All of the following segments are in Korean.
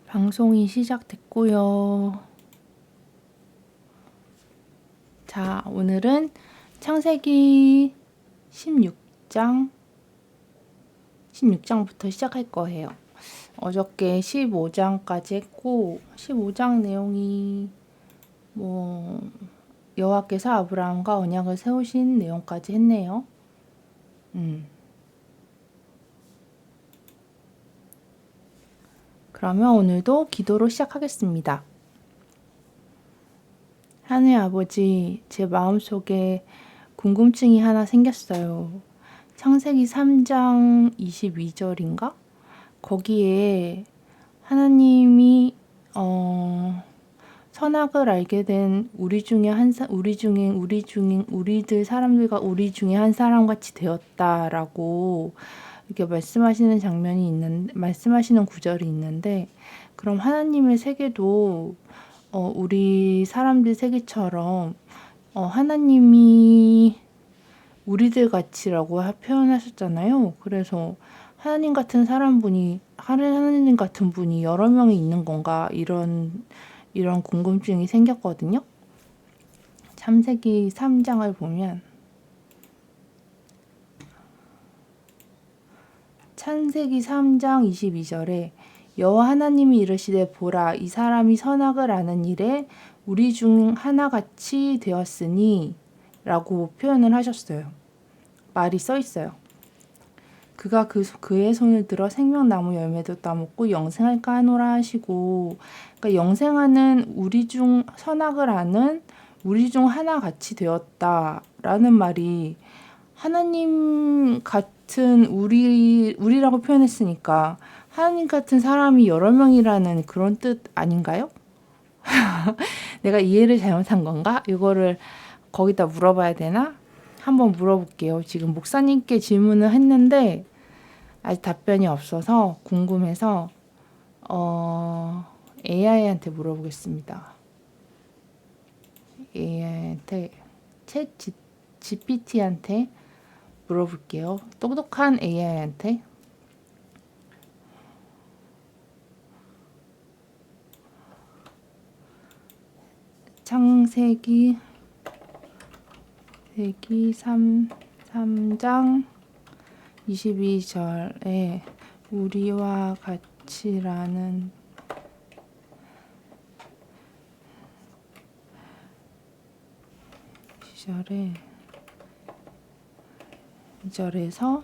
방송이 시작됐고요. 자, 오늘은 창세기 16장부터 시작할 거예요. 어저께 15장까지 했고 15장 내용이 여호와께서 아브라함과 언약을 세우신 내용까지 했네요. 그러면 오늘도 기도로 시작하겠습니다. 하늘 아버지, 제 마음속에 궁금증이 하나 생겼어요. 창세기 3장 22절인가? 거기에 하나님이 선악을 알게 된 우리들 사람들과 우리 중에 한 사람 같이 되었다라고 이렇게 말씀하시는 구절이 있는데, 그럼 하나님의 세계도 우리 사람들 세계처럼 하나님이 우리들 같이라고 표현하셨잖아요. 그래서 하나님 같은 분이 여러 명이 있는 건가, 이런 궁금증이 생겼거든요. 창세기 3장을 보면 창세기 3장 22절에 여호와 하나님이 이르시되 보라, 이 사람이 선악을 아는 일에 우리 중 하나같이 되었으니 라고 표현을 하셨어요. 말이 써 있어요. 그가 그의 손을 들어 생명나무 열매도 따먹고 영생할까 하노라 하시고, 그러니까 영생하는 선악을 아는 우리 중 하나같이 되었다라는 말이 하나님 같은 우리라고 표현했으니까 하나님 같은 사람이 여러 명이라는 그런 뜻 아닌가요? 내가 이해를 잘못한 건가? 이거를 거기다 물어봐야 되나? 한번 물어볼게요. 지금 목사님께 질문을 했는데 아직 답변이 없어서 궁금해서 AI한테 물어보겠습니다. AI한테 GPT한테 물어볼게요. 똑똑한 AI한테. 창세기 3장 22절에 우리와 같이라는 시절에서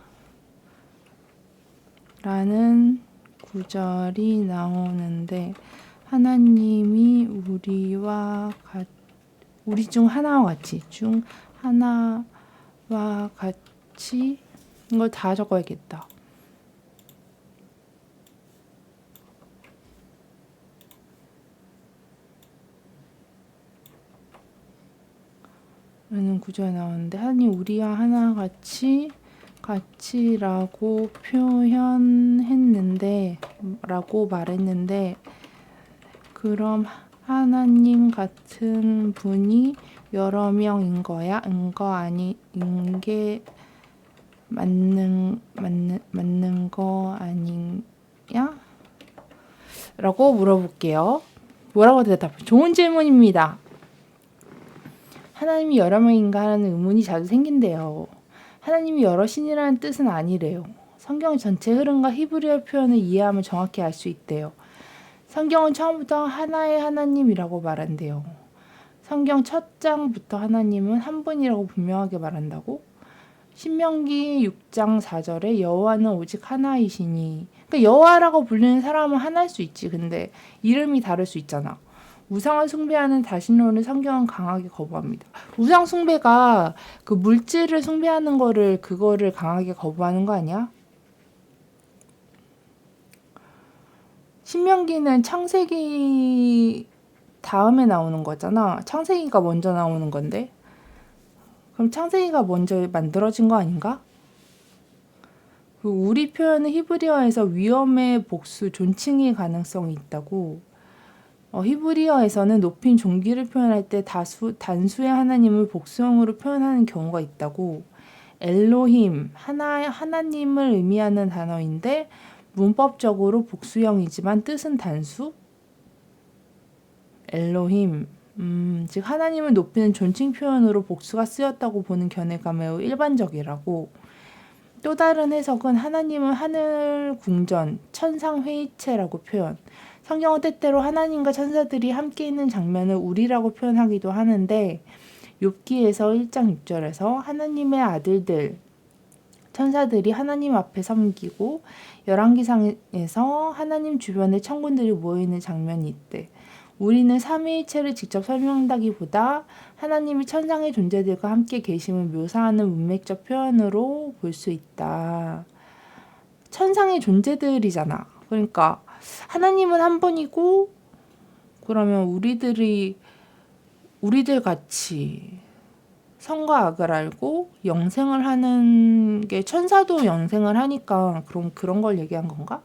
라는 구절이 나오는데, 하나님이 우리 중 하나와 같이 이걸 다 적어야겠다. 라는 구절이 나오는데, 하나님 우리와 같이라고 라고 말했는데, 그럼 하나님 같은 분이 여러 명인 거야? 인게 맞는 거 아니냐? 라고 물어볼게요. 뭐라고 대답해? 좋은 질문입니다. 하나님이 여러 명인가 하는 의문이 자주 생긴대요. 하나님이 여러신이라는 뜻은 아니래요. 성경 전체 흐름과 히브리어 표현을 이해하면 정확히 알 수 있대요. 성경은 처음부터 하나의 하나님이라고 말한대요. 성경 첫 장부터 하나님은 한 분이라고 분명하게 말한다고? 신명기 6장 4절에 여호와는 오직 하나이시니, 그러니까 여호와라고 불리는 사람은 하나일 수 있지. 근데 이름이 다를 수 있잖아. 우상을 숭배하는 다신론을 성경은 강하게 거부합니다. 우상 숭배가 그 물질을 숭배하는 그거를 강하게 거부하는 거 아니야? 신명기는 창세기 다음에 나오는 거잖아. 창세기가 먼저 나오는 건데. 그럼 창세기가 먼저 만들어진 거 아닌가? 우리 표현은 히브리어에서 위험의 복수, 존칭의 가능성이 있다고. 히브리어에서는 높인 존귀를 표현할 때 단수의 하나님을 복수형으로 표현하는 경우가 있다고. 엘로힘, 하나님을 의미하는 단어인데 문법적으로 복수형이지만 뜻은 단수? 엘로힘. 즉 하나님을 높이는 존칭 표현으로 복수가 쓰였다고 보는 견해가 매우 일반적이라고. 또 다른 해석은 하나님은 하늘 궁전, 천상 회의체라고 표현. 성경은 때때로 하나님과 천사들이 함께 있는 장면을 우리라고 표현하기도 하는데 욥기에서 1장 6절에서 하나님의 아들들, 천사들이 하나님 앞에 섬기고 열왕기상에서 하나님 주변에 천군들이 모여있는 장면이 있대. 우리는 삼위일체를 직접 설명한다기보다 하나님이 천상의 존재들과 함께 계심을 묘사하는 문맥적 표현으로 볼 수 있다. 천상의 존재들이잖아. 그러니까 하나님은 한 분이고 그러면 우리들 같이 선과 악을 알고 영생을 하는 게 천사도 영생을 하니까 그런 걸 얘기한 건가?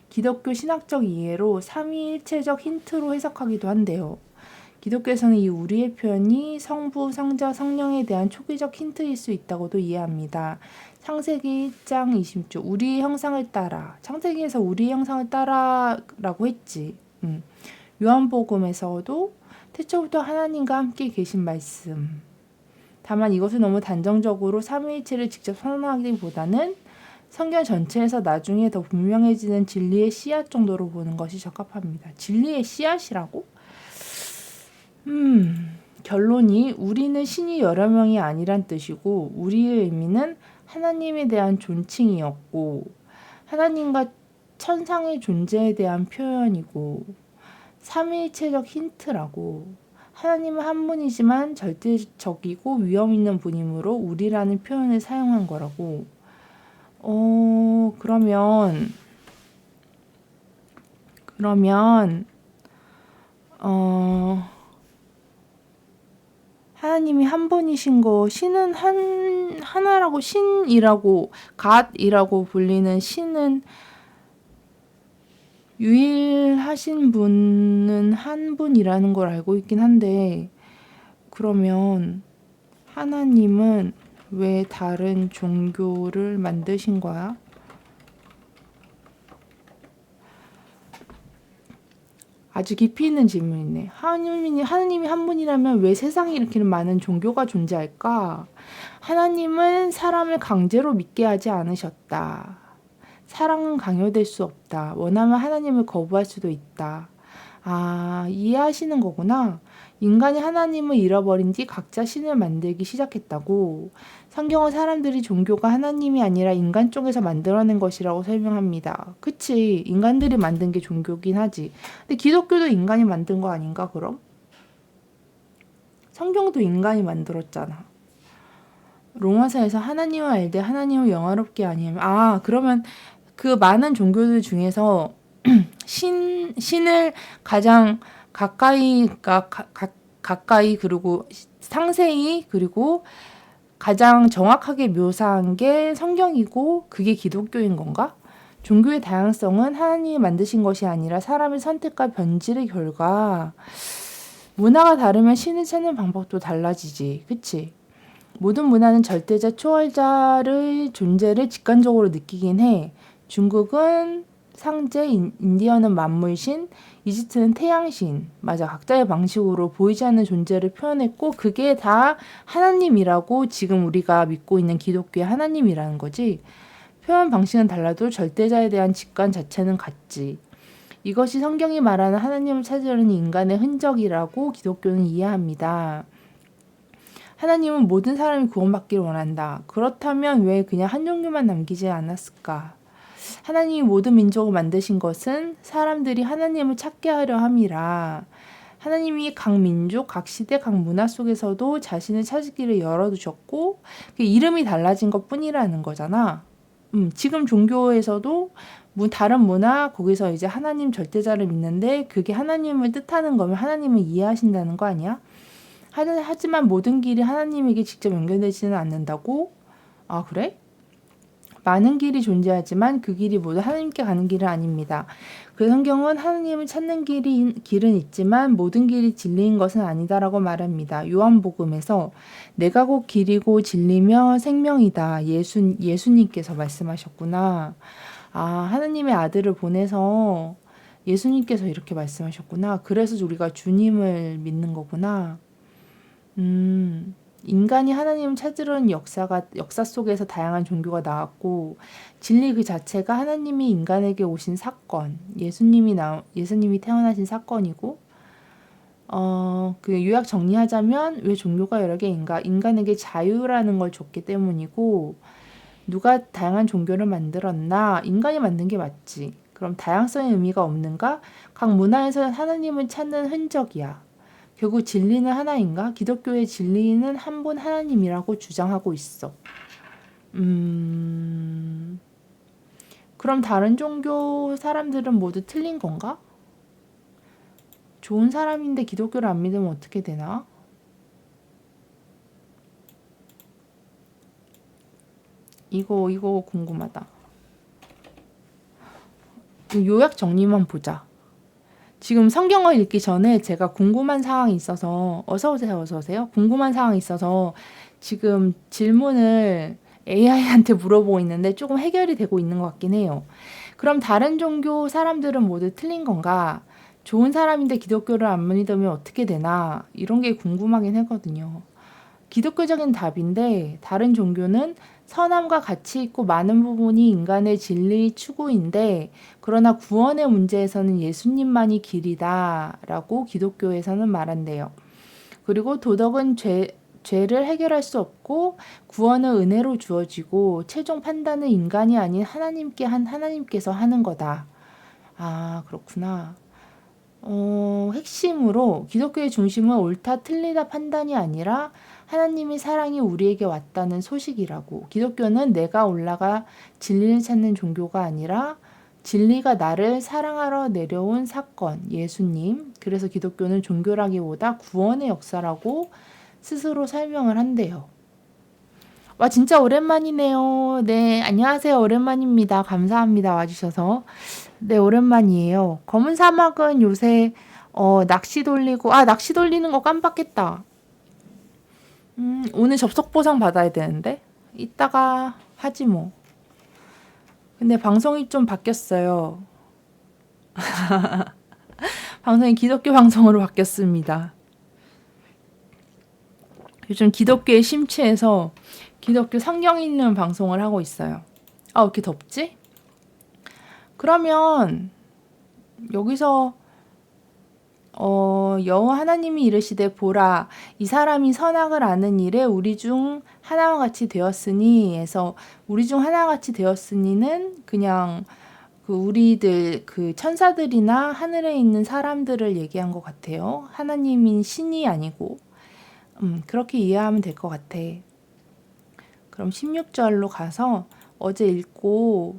기독교 신학적 이해로 삼위일체적 힌트로 해석하기도 한대요. 기독교에서는 이 우리의 표현이 성부, 성자, 성령에 대한 초기적 힌트일 수 있다고도 이해합니다. 창세기 1장 26절 우리의 형상을 따라. 창세기에서 우리의 형상을 따라라고 했지. 요한복음에서도 태초부터 하나님과 함께 계신 말씀. 다만 이것을 너무 단정적으로 삼위일체를 직접 선언하기보다는 성경 전체에서 나중에 더 분명해지는 진리의 씨앗 정도로 보는 것이 적합합니다. 진리의 씨앗이라고? 결론이 우리는 신이 여러 명이 아니란 뜻이고 우리의 의미는 하나님에 대한 존칭이었고 하나님과 천상의 존재에 대한 표현이고 삼위일체적 힌트라고. 하나님은 한 분이지만 절대적이고 위험 있는 분이므로 우리라는 표현을 사용한 거라고. 그러면 하나님이 한 분이신 거 신은 하나라고 신이라고 갓이라고 불리는 신은 유일하신 분은 한 분이라는 걸 알고 있긴 한데 그러면 하나님은 왜 다른 종교를 만드신 거야? 아주 깊이 있는 질문이네. 하나님이 한 분이라면 왜 세상에 이렇게 많은 종교가 존재할까? 하나님은 사람을 강제로 믿게 하지 않으셨다. 사랑은 강요될 수 없다. 원하면 하나님을 거부할 수도 있다. 이해하시는 거구나. 인간이 하나님을 잃어버린 뒤 각자 신을 만들기 시작했다고. 성경은 사람들이 종교가 하나님이 아니라 인간 쪽에서 만들어낸 것이라고 설명합니다. 그치, 인간들이 만든 게 종교긴 하지. 근데 기독교도 인간이 만든 거 아닌가 그럼? 성경도 인간이 만들었잖아. 로마서에서 하나님을 알되 하나님을 영화롭게 아니하면 그러면 그 많은 종교들 중에서 신을 가장 가까이 그리고 상세히 그리고 가장 정확하게 묘사한 게 성경이고 그게 기독교인 건가? 종교의 다양성은 하나님이 만드신 것이 아니라 사람의 선택과 변질의 결과. 문화가 다르면 신을 찾는 방법도 달라지지. 그치? 모든 문화는 절대자, 초월자의 존재를 직관적으로 느끼긴 해. 중국은 상제, 인디언은 만물신, 이집트는 태양신. 맞아. 각자의 방식으로 보이지 않는 존재를 표현했고 그게 다 하나님이라고 지금 우리가 믿고 있는 기독교의 하나님이라는 거지. 표현 방식은 달라도 절대자에 대한 직관 자체는 같지. 이것이 성경이 말하는 하나님을 찾으려는 인간의 흔적이라고 기독교는 이해합니다. 하나님은 모든 사람이 구원받기를 원한다. 그렇다면 왜 그냥 한 종교만 남기지 않았을까? 하나님이 모든 민족을 만드신 것은 사람들이 하나님을 찾게 하려 함이라. 하나님이 각 민족, 각 시대, 각 문화 속에서도 자신을 찾을 길을 열어두셨고 그 이름이 달라진 것뿐이라는 거잖아. 지금 종교에서도 다른 문화 거기서 이제 하나님 절대자를 믿는데 그게 하나님을 뜻하는 거면 하나님을 이해하신다는 거 아니야? 하지만 모든 길이 하나님에게 직접 연결되지는 않는다고? 그래? 많은 길이 존재하지만 그 길이 모두 하나님께 가는 길은 아닙니다. 그 성경은 하나님을 찾는 길은 있지만 모든 길이 진리인 것은 아니다라고 말합니다. 요한복음에서 내가 곧 길이고 진리며 생명이다. 예수님께서 말씀하셨구나. 아, 하나님의 아들을 보내서 예수님께서 이렇게 말씀하셨구나. 그래서 우리가 주님을 믿는 거구나. 인간이 하나님을 찾으려는 역사 속에서 다양한 종교가 나왔고, 진리 그 자체가 하나님이 인간에게 오신 사건, 예수님이 태어나신 사건이고, 그 요약 정리하자면 왜 종교가 여러 개인가? 인간에게 자유라는 걸 줬기 때문이고, 누가 다양한 종교를 만들었나? 인간이 만든 게 맞지. 그럼 다양성의 의미가 없는가? 각 문화에서 하나님을 찾는 흔적이야. 결국 진리는 하나인가? 기독교의 진리는 한 분 하나님이라고 주장하고 있어. 그럼 다른 종교 사람들은 모두 틀린 건가? 좋은 사람인데 기독교를 안 믿으면 어떻게 되나? 이거 궁금하다. 요약 정리만 보자. 지금 성경을 읽기 전에 제가 궁금한 사항이 있어서 어서 오세요. 궁금한 사항이 있어서 지금 질문을 AI한테 물어보고 있는데 조금 해결이 되고 있는 것 같긴 해요. 그럼 다른 종교 사람들은 모두 틀린 건가? 좋은 사람인데 기독교를 안 믿으면 어떻게 되나? 이런 게 궁금하긴 하거든요. 기독교적인 답인데 다른 종교는 선함과 가치 있고 많은 부분이 인간의 진리 추구인데 그러나 구원의 문제에서는 예수님만이 길이다라고 기독교에서는 말한대요. 그리고 도덕은 죄를 해결할 수 없고 구원은 은혜로 주어지고 최종 판단은 인간이 아닌 하나님께서 하는 거다. 아, 그렇구나. 핵심으로 기독교의 중심은 옳다 틀리다 판단이 아니라 하나님의 사랑이 우리에게 왔다는 소식이라고. 기독교는 내가 올라가 진리를 찾는 종교가 아니라 진리가 나를 사랑하러 내려온 사건, 예수님. 그래서 기독교는 종교라기보다 구원의 역사라고 스스로 설명을 한대요. 와, 진짜 오랜만이네요. 네, 안녕하세요. 오랜만입니다. 감사합니다. 와주셔서. 네, 오랜만이에요. 검은 사막은 요새 낚시 돌리는 거 깜빡했다. 오늘 접속 보상 받아야 되는데 이따가 하지 뭐. 근데 방송이 좀 바뀌었어요. 방송이 기독교 방송으로 바뀌었습니다. 요즘 기독교에 심취해서 기독교 성경 읽는 방송을 하고 있어요. 아, 왜 이렇게 덥지? 그러면 여기서 여호와 하나님이 이르시되 보라 이 사람이 선악을 아는 일에 우리 중 하나와 같이 되었으니 해서 우리 중 하나와 같이 되었으니는 그냥 우리들 천사들이나 하늘에 있는 사람들을 얘기한 것 같아요. 하나님인 신이 아니고 그렇게 이해하면 될 것 같아. 그럼 16절로 가서 어제 읽고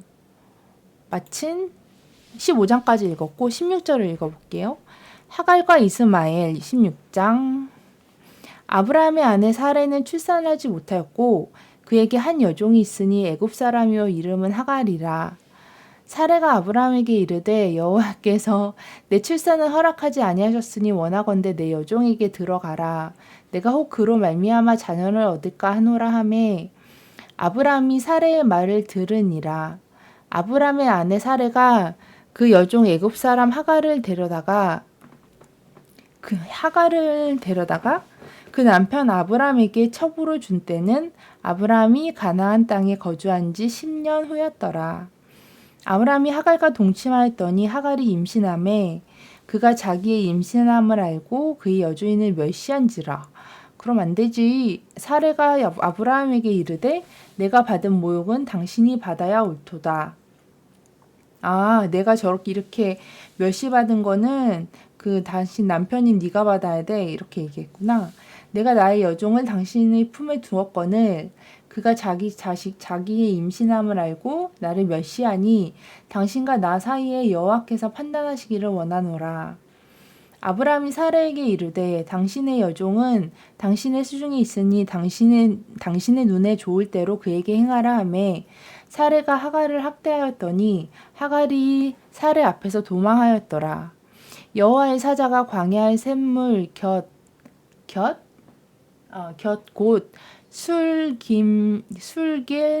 마친 15장까지 읽었고 16절을 읽어볼게요. 하갈과 이스마엘 16장. 아브라함의 아내 사레는 출산하지 못하였고 그에게 한 여종이 있으니 애굽 사람이요 이름은 하갈이라. 사레가 아브라함에게 이르되 여호와께서 내 출산을 허락하지 아니하셨으니 원하건대 내 여종에게 들어가라. 내가 혹 그로 말미암아 자녀를 얻을까 하노라 하매 아브라함이 사레의 말을 들으니라. 아브라함의 아내 사레가 그 여종 애굽 사람 하갈을 데려다가 그 남편 아브라함에게 첩으로 준 때는 아브라함이 가나안 땅에 거주한 지 10년 후였더라. 아브라함이 하갈과 동침하였더니 하갈이 임신하매 그가 자기의 임신함을 알고 그의 여주인을 멸시한지라. 그럼 안 되지. 사레가 아브라함에게 이르되 내가 받은 모욕은 당신이 받아야 옳도다. 아, 내가 저렇게 이렇게 멸시받은 거는 당신 남편인 네가 받아야 돼. 이렇게 얘기했구나. 내가 나의 여종을 당신의 품에 두었거늘 그가 자기의 임신함을 알고 나를 멸시하니 당신과 나 사이에 여호와께서 판단하시기를 원하노라. 아브라함이 사라에게 이르되 당신의 여종은 당신의 수중에 있으니 당신의 눈에 좋을 대로 그에게 행하라 하매 사레가 하갈을 학대하였더니 하갈이 사레 앞에서 도망하였더라. 여호와의 사자가 광야의 샘물 곁 술길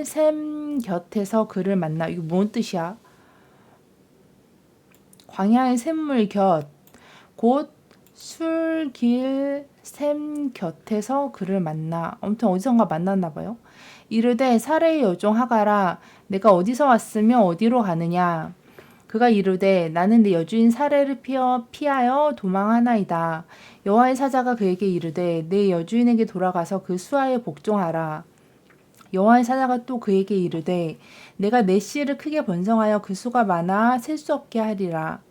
샘 곁에서 그를 만나. 이거 뭔 뜻이야? 광야의 샘물 곁곧 술길 샘 곁에서 그를 만나. 아무튼 어디선가 만났나 봐요. 이르되 사레의 여종 하갈아, 내가 어디서 왔으며 어디로 가느냐? 그가 이르되 나는 내 여주인 사레를 피하여 도망하나이다. 여호와의 사자가 그에게 이르되 내 여주인에게 돌아가서 그 수하에 복종하라. 여호와의 사자가 또 그에게 이르되 내가 내 씨를 크게 번성하여 그 수가 많아 셀 수 없게 하리라.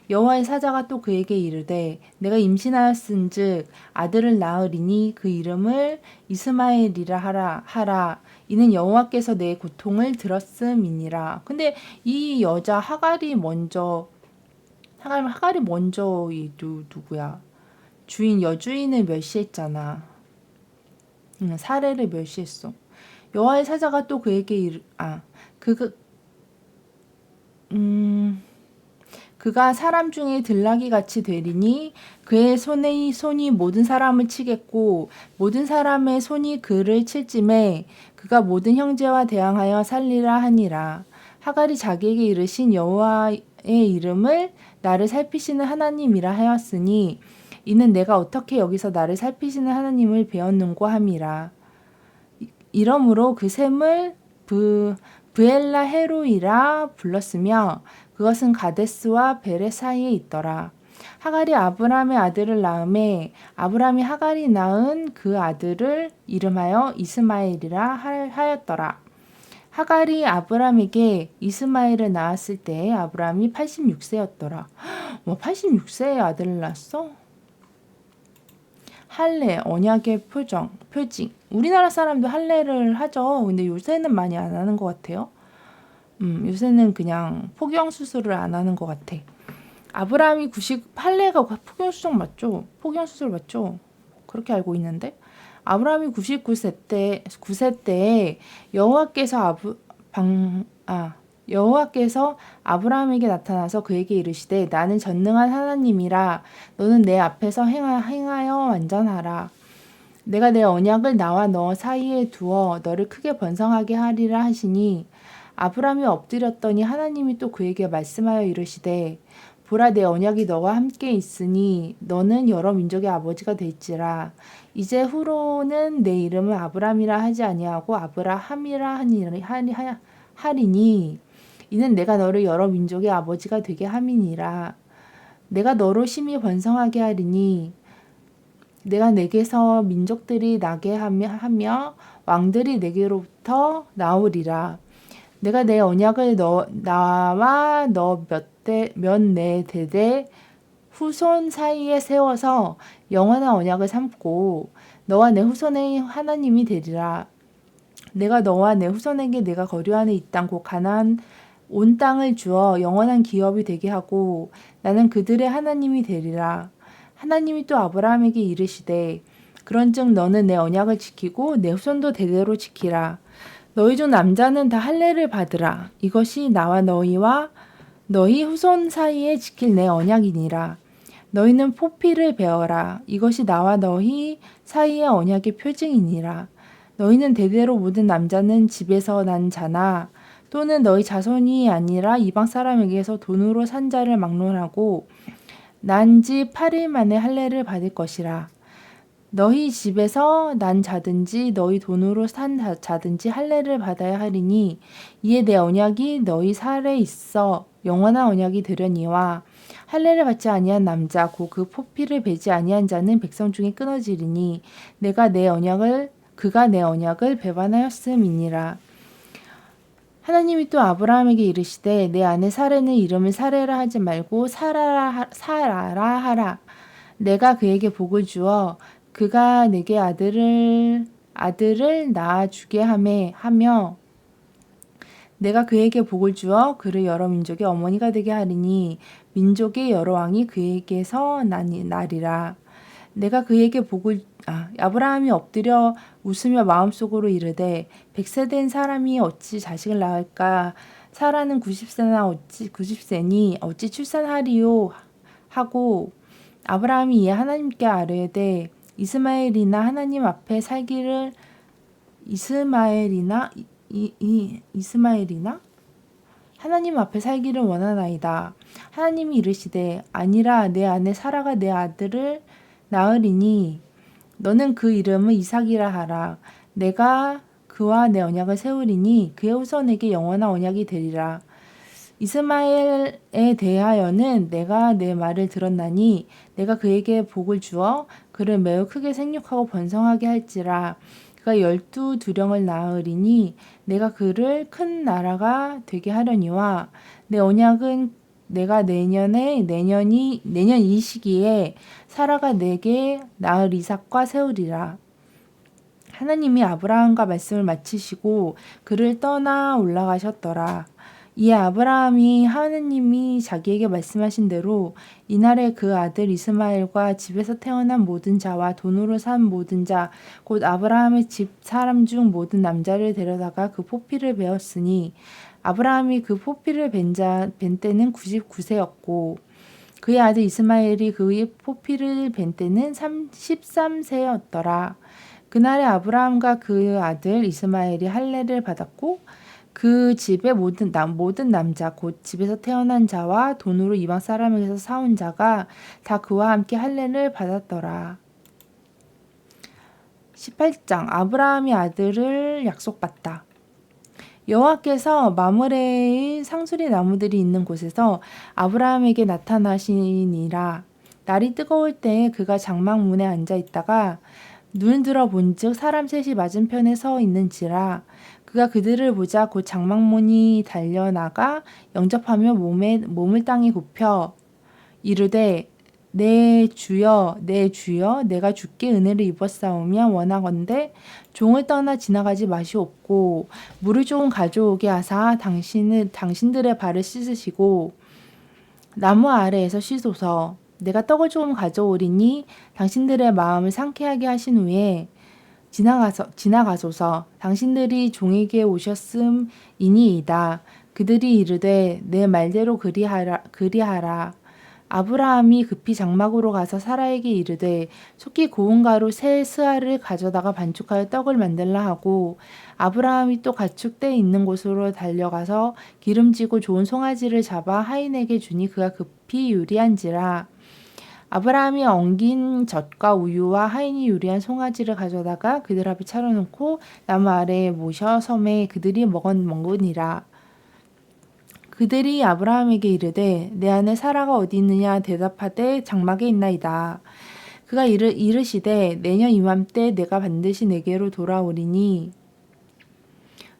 여호와의 사자가 또 그에게 이르되 내가 임신하였은즉 아들을 낳으리니 그 이름을 이스마엘이라 하라. 이는 여호와께서 내 고통을 들었음이니라. 근데 이 여자 하갈이 먼저 이 누구야? 여주인을 멸시했잖아. 사례를 멸시했어. 여호와의 사자가 또 그에게 그가 사람 중에 들나귀 같이 되리니 그의 손이 모든 사람을 치겠고 모든 사람의 손이 그를 칠찜에 그가 모든 형제와 대항하여 살리라 하니라. 하갈이 자기에게 이르신 여호와의 이름을 나를 살피시는 하나님이라 하였으니 이는 내가 어떻게 여기서 나를 살피시는 하나님을 배웠는고 함이라. 이러므로 그 샘을 브엘라 헤로이라 불렀으며 그것은 가데스와 베레 사이에 있더라. 하갈이 아브람의 아들을 낳음에 아브람이 하갈이 낳은 그 아들을 이름하여 이스마엘이라 하였더라. 하갈이 아브람에게 이스마엘을 낳았을 때 아브람이 86세였더라. 86세에 아들을 낳았어? 할례, 언약의 표징. 우리나라 사람도 할례를 하죠. 근데 요새는 많이 안 하는 것 같아요. 요새는 그냥 포경수술을 안 하는 것 같아. 아브라함이 할례가 포경수술 맞죠? 포경수술 맞죠? 그렇게 알고 있는데 아브라함이 99세 때 여호와께서 아브라함에게 나타나서 그에게 이르시되 나는 전능한 하나님이라 너는 내 앞에서 행하여 완전하라. 내가 내 언약을 나와 너 사이에 두어 너를 크게 번성하게 하리라 하시니 아브라함이 엎드렸더니 하나님이 또 그에게 말씀하여 이르시되 보라 내 언약이 너와 함께 있으니 너는 여러 민족의 아버지가 될지라. 이제 후로는 내 이름을 아브라함이라 하지 아니하고 아브라함이라 하리니 이는 내가 너를 여러 민족의 아버지가 되게 함이니라. 내가 너로 심히 번성하게 하리니 내가 내게서 민족들이 나게 하며 왕들이 내게로부터 나오리라. 내가 내 언약을 나와 너 몇 대대 후손 사이에 세워서 영원한 언약을 삼고 너와 내 후손의 하나님이 되리라. 내가 너와 내 후손에게 내가 거류하는 이 땅 곧 가나안 온 땅을 주어 영원한 기업이 되게 하고 나는 그들의 하나님이 되리라. 하나님이 또 아브라함에게 이르시되 그런즉 너는 내 언약을 지키고 내 후손도 대대로 지키라. 너희 중 남자는 다 할례를 받으라. 이것이 나와 너희와 너희 후손 사이에 지킬 내 언약이니라. 너희는 포피를 베어라. 이것이 나와 너희 사이의 언약의 표징이니라. 너희는 대대로 모든 남자는 집에서 난 자나 또는 너희 자손이 아니라 이방 사람에게서 돈으로 산 자를 막론하고 난 지 8일 만에 할례를 받을 것이라. 너희 집에서 난 자든지 너희 돈으로 산 자든지 할례를 받아야 하리니 이에 내 언약이 너희 살에 있어 영원한 언약이 되려니와 할례를 받지 아니한 남자 곧 그 포피를 베지 아니한 자는 백성 중에 끊어지리니 그가 내 언약을 배반하였음이니라. 하나님이 또 아브라함에게 이르시되 내 아내 사레는 이름을 사레라 하지 말고 사라라 하라. 내가 그에게 복을 주어 그가 내게 아들을 낳아주게 하며 내가 그에게 복을 주어 그를 여러 민족의 어머니가 되게 하리니 민족의 여러 왕이 그에게서 나리라. 내가 그에게 아브라함이 엎드려 웃으며 마음속으로 이르되 100세 된 사람이 어찌 자식을 낳을까? 사라는 90세니 어찌 출산하리요? 하고 아브라함이 이에 하나님께 아뢰되 이스마엘이나 하나님 앞에 살기를 하나님 앞에 살기를 원하나이다. 하나님이 이르시되 아니라 내 아내 사라가 내 아들을 낳으리니 너는 그 이름을 이삭이라 하라. 내가 그와 내 언약을 세우리니 그의 후손에게 영원한 언약이 되리라. 이스마엘에 대하여는 내가 내 말을 들었나니 내가 그에게 복을 주어 그를 매우 크게 생육하고 번성하게 할지라. 그가 12두령을 낳으리니 내가 그를 큰 나라가 되게 하려니와 내 언약은 내가 내년 이 시기에 사라가 내게 낳을 이삭과 세우리라. 하나님이 아브라함과 말씀을 마치시고 그를 떠나 올라가셨더라. 이에 아브라함이 하느님이 자기에게 말씀하신 대로 이날에 그 아들 이스마엘과 집에서 태어난 모든 자와 돈으로 산 모든 자 곧 아브라함의 집 사람 중 모든 남자를 데려다가 그 포피를 베었으니 아브라함이 그 포피를 벤 때는 99세였고 그의 아들 이스마엘이 그의 포피를 벤 때는 13세였더라. 그날에 아브라함과 그 아들 이스마엘이 할례를 받았고 그 집의 모든 남자 곧 집에서 태어난 자와 돈으로 이방 사람에게서 사온 자가 다 그와 함께 할례를 받았더라. 18장 아브라함이 아들을 약속받다. 여호와께서 마므레의 상수리 나무들이 있는 곳에서 아브라함에게 나타나시니라. 날이 뜨거울 때에 그가 장막문에 앉아 있다가 눈을 들어 본즉 사람 셋이 맞은편에 서 있는지라. 그가 그들을 보자 곧 장막문이 달려나가 영접하며 몸을 땅에 굽혀 이르되 내 주여 내가 주께 은혜를 입었사오며 원하건대 종을 떠나 지나가지 마시옵고 물을 조금 가져오게 하사 당신들의 발을 씻으시고 나무 아래에서 쉬소서. 내가 떡을 조금 가져오리니 당신들의 마음을 상쾌하게 하신 후에 지나가소서. 당신들이 종에게 오셨음이니이다. 그들이 이르되 내 말대로 그리하라. 아브라함이 급히 장막으로 가서 사라에게 이르되 속히 고운 가루 세 스아를 가져다가 반죽하여 떡을 만들라 하고 아브라함이 또 가축대 있는 곳으로 달려가서 기름지고 좋은 송아지를 잡아 하인에게 주니 그가 급히 요리한지라. 아브라함이 엉긴 젖과 우유와 하인이 요리한 송아지를 가져다가 그들 앞에 차려놓고 나무 아래에 모셔 섬에 그들이 먹으니라. 그들이 아브라함에게 이르되 내 아내 사라가 어디 있느냐 대답하되 장막에 있나이다. 그가 이르시되 내년 이맘때 내가 반드시 내게로 돌아오리니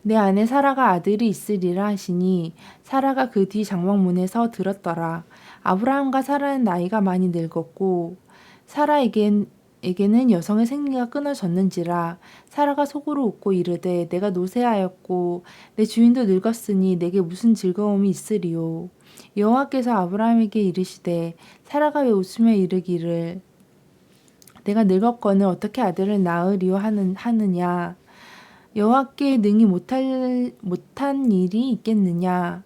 내 아내 사라가 아들이 있으리라 하시니 사라가 그 뒤 장막문에서 들었더라. 아브라함과 사라는 나이가 많이 늙었고 사라에게는 여성의 생리가 끊어졌는지라. 사라가 속으로 웃고 이르되 내가 노쇠하였고 내 주인도 늙었으니 내게 무슨 즐거움이 있으리요. 여호와께서 아브라함에게 이르시되 사라가 왜 웃으며 이르기를 내가 늙었거늘 어떻게 아들을 낳으리요 하느냐. 여호와께 능히 못한 일이 있겠느냐.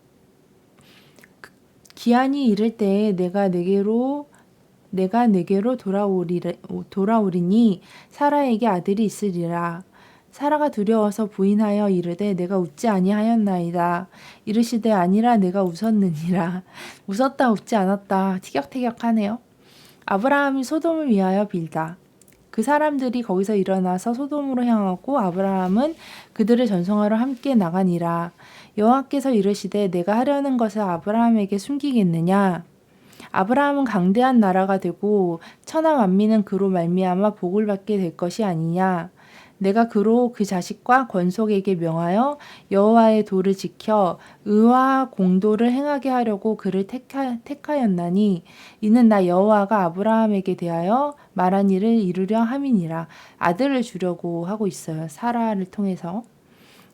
기한이 이를 때에 내가 내게로 돌아오리니 사라에게 아들이 있으리라. 사라가 두려워서 부인하여 이르되 내가 웃지 아니하였나이다. 이르시되 아니라 내가 웃었느니라. 웃었다 웃지 않았다 티격태격하네요. 아브라함이 소돔을 위하여 빌다. 그 사람들이 거기서 일어나서 소돔으로 향하고 아브라함은 그들을 전송하러 함께 나가니라. 여호와께서 이르시되 내가 하려는 것을 아브라함에게 숨기겠느냐. 아브라함은 강대한 나라가 되고 천하 만민은 그로 말미암아 복을 받게 될 것이 아니냐. 내가 그로 그 자식과 권속에게 명하여 여호와의 도를 지켜 의와 공도를 행하게 하려고 그를 택하였나니 이는 나 여호와가 아브라함에게 대하여 말한 일을 이루려 함이니라. 아들을 주려고 하고 있어요. 사라를 통해서.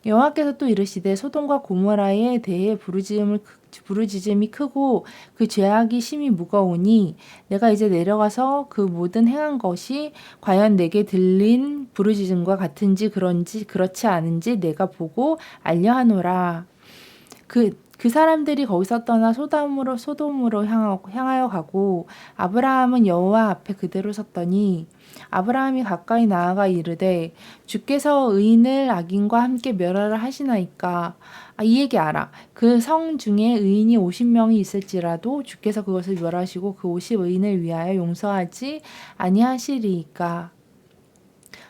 여호와께서 또 이르시되 소돔과 고모라에 대해 부르짖음을 부르짖음이 크고 그 죄악이 심히 무거우니 내가 이제 내려가서 그 모든 행한 것이 과연 내게 들린 부르짖음과 같은지 그런지 그렇지 않은지 내가 보고 알려하노라. 그 사람들이 거기서 떠나 소돔으로 향하여 가고 아브라함은 여호와 앞에 그대로 섰더니 아브라함이 가까이 나아가 이르되 주께서 의인을 악인과 함께 멸하라 하시나이까. 이 얘기 알아. 그 성 중에 의인이 50명이 있을지라도 주께서 그것을 멸하시고 그 50의인을 위하여 용서하지 아니하시리이까.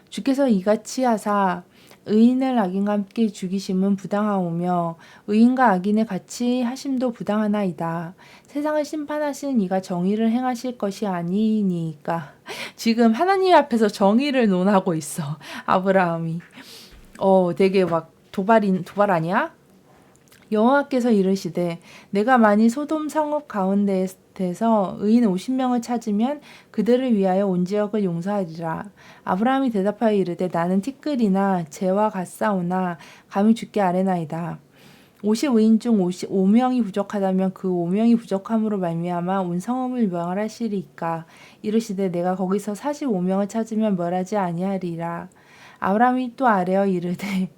주께서 이같이 하사 의인을 악인과 함께 죽이심은 부당하오며 의인과 악인을 같이 하심도 부당하나이다. 세상을 심판하신 이가 정의를 행하실 것이 아니니까. 지금 하나님 앞에서 정의를 논하고 있어. 아브라함이. 되게 막 도발 아니야? 여호와께서 이르시되 내가 만일 소돔 성읍 가운데에서 의인 50명을 찾으면 그들을 위하여 온 지역을 용서하리라. 아브라함이 대답하여 이르되 나는 티끌이나 재와 같사오나 감히 주께 아뢰나이다. 50의인 중 5명이 부족하다면 그 5명이 부족함으로 말미암아 온 성읍을 멸하시리이까. 이르시되 내가 거기서 45명을 찾으면 멸하지 아니하리라. 아브라함이 또 아뢰어 이르되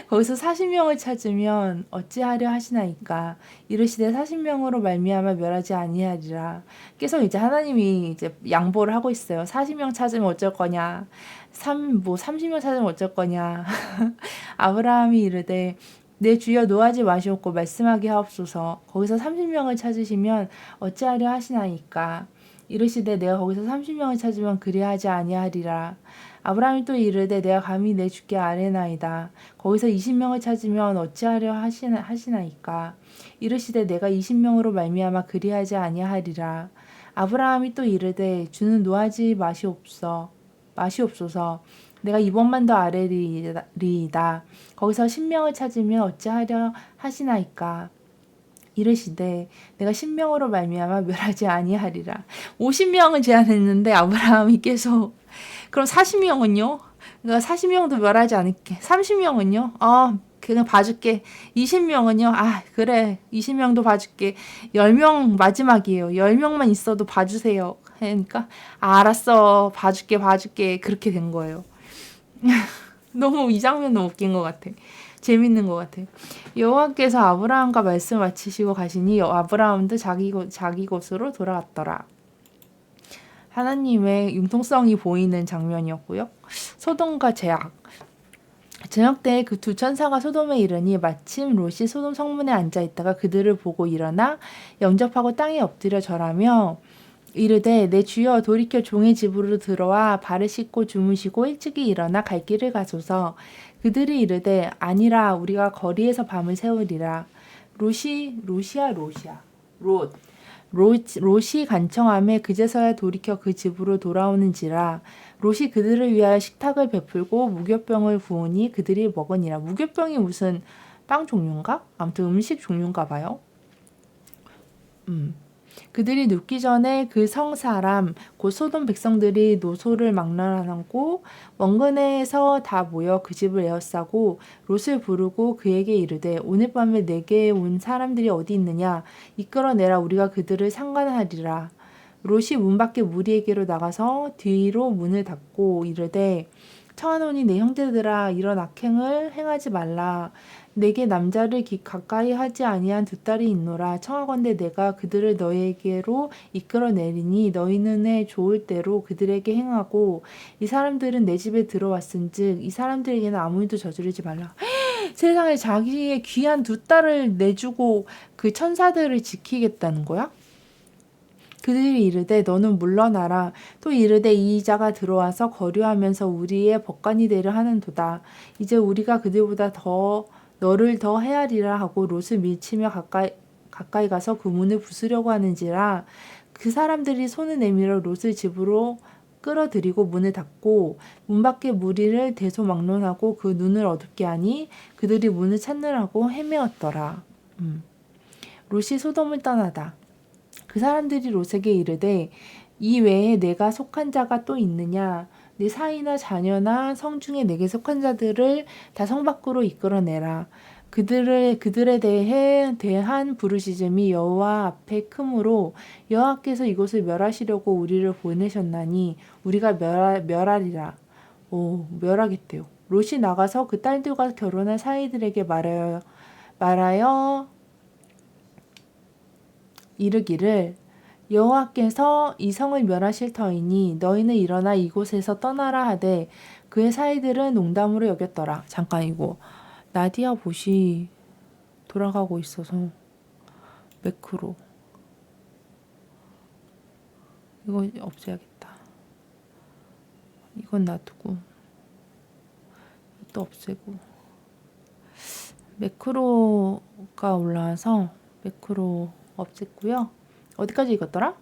거기서 40명을 찾으면 어찌하려 하시나이까. 이르시되 40명으로 말미암아 멸하지 아니하리라. 계속 이제 하나님이 이제 양보를 하고 있어요. 40명 찾으면 어쩔 거냐. 30명 찾으면 어쩔 거냐. 아브라함이 이르되 내 주여 노하지 마시옵고 말씀하게 하옵소서. 거기서 30명을 찾으시면 어찌하려 하시나이까. 이르시되 내가 거기서 30명을 찾으면 그리하지 아니하리라. 아브라함이 또 이르되 내가 감히 내 주께 아뢰나이다. 거기서 20명을 찾으면 어찌하려 하시나이까. 이르시되 내가 20명으로 말미암아 그리하지 아니하리라. 아브라함이 또 이르되 주는 노하지 마시옵소서. 내가 이번만 더 아뢰리이다. 거기서 10명을 찾으면 어찌하려 하시나이까. 이르시되 내가 10명으로 말미암아 멸하지 아니하리라. 50명은 제안했는데 아브라함이 계속 그럼 40명은요? 그러니까 40명도 멸하지 않을게. 30명은요? 그냥 봐줄게. 20명은요? 그래. 20명도 봐줄게. 10명 마지막이에요. 10명만 있어도 봐주세요. 그러니까 알았어. 봐줄게. 그렇게 된 거예요. 너무 이 장면 너무 웃긴 것 같아. 재밌는 것 같아. 여호와께서 아브라함과 말씀 마치시고 가시니 아브라함도 자기 곳으로 돌아갔더라. 하나님의 융통성이 보이는 장면이었고요. 소돔과 제약. 저녁 때에 그 두 천사가 소돔에 이르니 마침 롯이 소돔 성문에 앉아 있다가 그들을 보고 일어나 영접하고 땅에 엎드려 절하며 이르되 내 주여 돌이켜 종의 집으로 들어와 발을 씻고 주무시고 일찍이 일어나 갈 길을 가소서. 그들이 이르되 아니라 우리가 거리에서 밤을 새우리라. 롯이 간청하며 그제서야 돌이켜 그 집으로 돌아오는지라. 롯이 그들을 위하여 식탁을 베풀고 무교병을 부으니 그들이 먹으니라. 무교병이 무슨 빵 종류인가? 아무튼 음식 종류인가 봐요. 그들이 눕기 전에 그 성 사람 곧 소돔 백성들이 노소를 막론하고 원근에서 다 모여 그 집을 에워싸고 롯을 부르고 그에게 이르되 오늘 밤에 내게 온 사람들이 어디 있느냐 이끌어내라 우리가 그들을 상관하리라. 롯이 문 밖에 무리에게로 나가서 뒤로 문을 닫고 이르되 청하노니 내 형제들아 이런 악행을 행하지 말라. 내게 남자를 가까이 하지 아니한 두 딸이 있노라. 청하건대 내가 그들을 너에게로 이끌어내리니 너희 눈에 좋을 대로 그들에게 행하고 이 사람들은 내 집에 들어왔은즉 이 사람들에게는 아무 일도 저지르지 말라. 세상에 자기의 귀한 두 딸을 내주고 그 천사들을 지키겠다는 거야? 그들이 이르되 너는 물러나라. 또 이르되 이 자가 들어와서 거류하면서 우리의 법관이 되려 하는도다. 이제 우리가 그들보다 너를 더 헤아리라 하고 롯을 밀치며 가까이 가서 그 문을 부수려고 하는지라. 그 사람들이 손을 내밀어 롯을 집으로 끌어들이고 문을 닫고 문 밖에 무리를 대소막론하고 그 눈을 어둡게 하니 그들이 문을 찾느라고 헤매었더라. 롯이 소돔을 떠나다. 그 사람들이 롯에게 이르되 이 외에 내가 속한 자가 또 있느냐? 네 사이나 자녀나 성중에 내게 속한 자들을 다 성 밖으로 이끌어내라. 그들에 대한 부르짖음이 여호와 앞에 크므로 여호와께서 이곳을 멸하시려고 우리를 보내셨나니 우리가 멸하리라. 멸하겠대요. 롯이 나가서 그 딸들과 결혼한 사이들에게 말하여 이르기를 여호와께서 이 성을 멸하실 터이니 너희는 일어나 이곳에서 떠나라 하되 그의 사이들은 농담으로 여겼더라. 잠깐 이거 나디아 봇이 돌아가고 있어서 매크로 이거 없애야겠다. 이건 놔두고 또 없애고 매크로가 올라와서 매크로 없앴고요. 어디까지 읽었더라?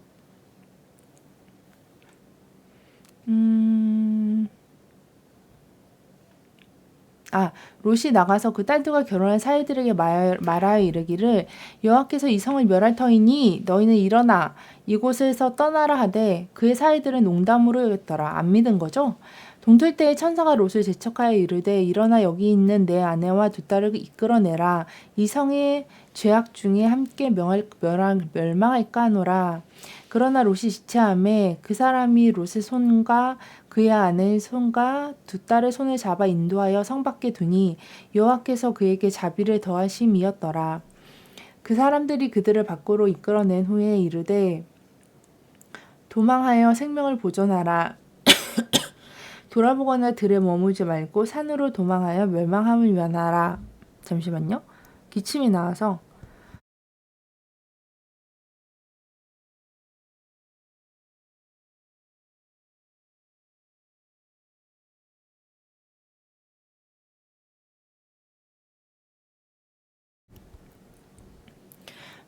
롯이 나가서 그 딸들과 결혼한 사이들에게 말하여 이르기를 여호와께서 이 성을 멸할 터이니 너희는 일어나 이곳에서 떠나라 하되 그의 사이들은 농담으로 여겼더라. 안 믿은 거죠? 동틀 때에 천사가 롯을 재촉하여 이르되 일어나 여기 있는 내 아내와 두 딸을 이끌어내라. 이 성의 죄악 중에 함께 멸망할까 하노라. 그러나 롯이 지체하매 그 사람이 롯의 손과 그의 아내의 손과 두 딸의 손을 잡아 인도하여 성 밖에 두니 여호와께서 그에게 자비를 더하심이었더라. 그 사람들이 그들을 밖으로 이끌어낸 후에 이르되 도망하여 생명을 보존하라. 돌아보거나 들에 머무지 말고 산으로 도망하여 멸망함을 면하라. 잠시만요. 기침이 나와서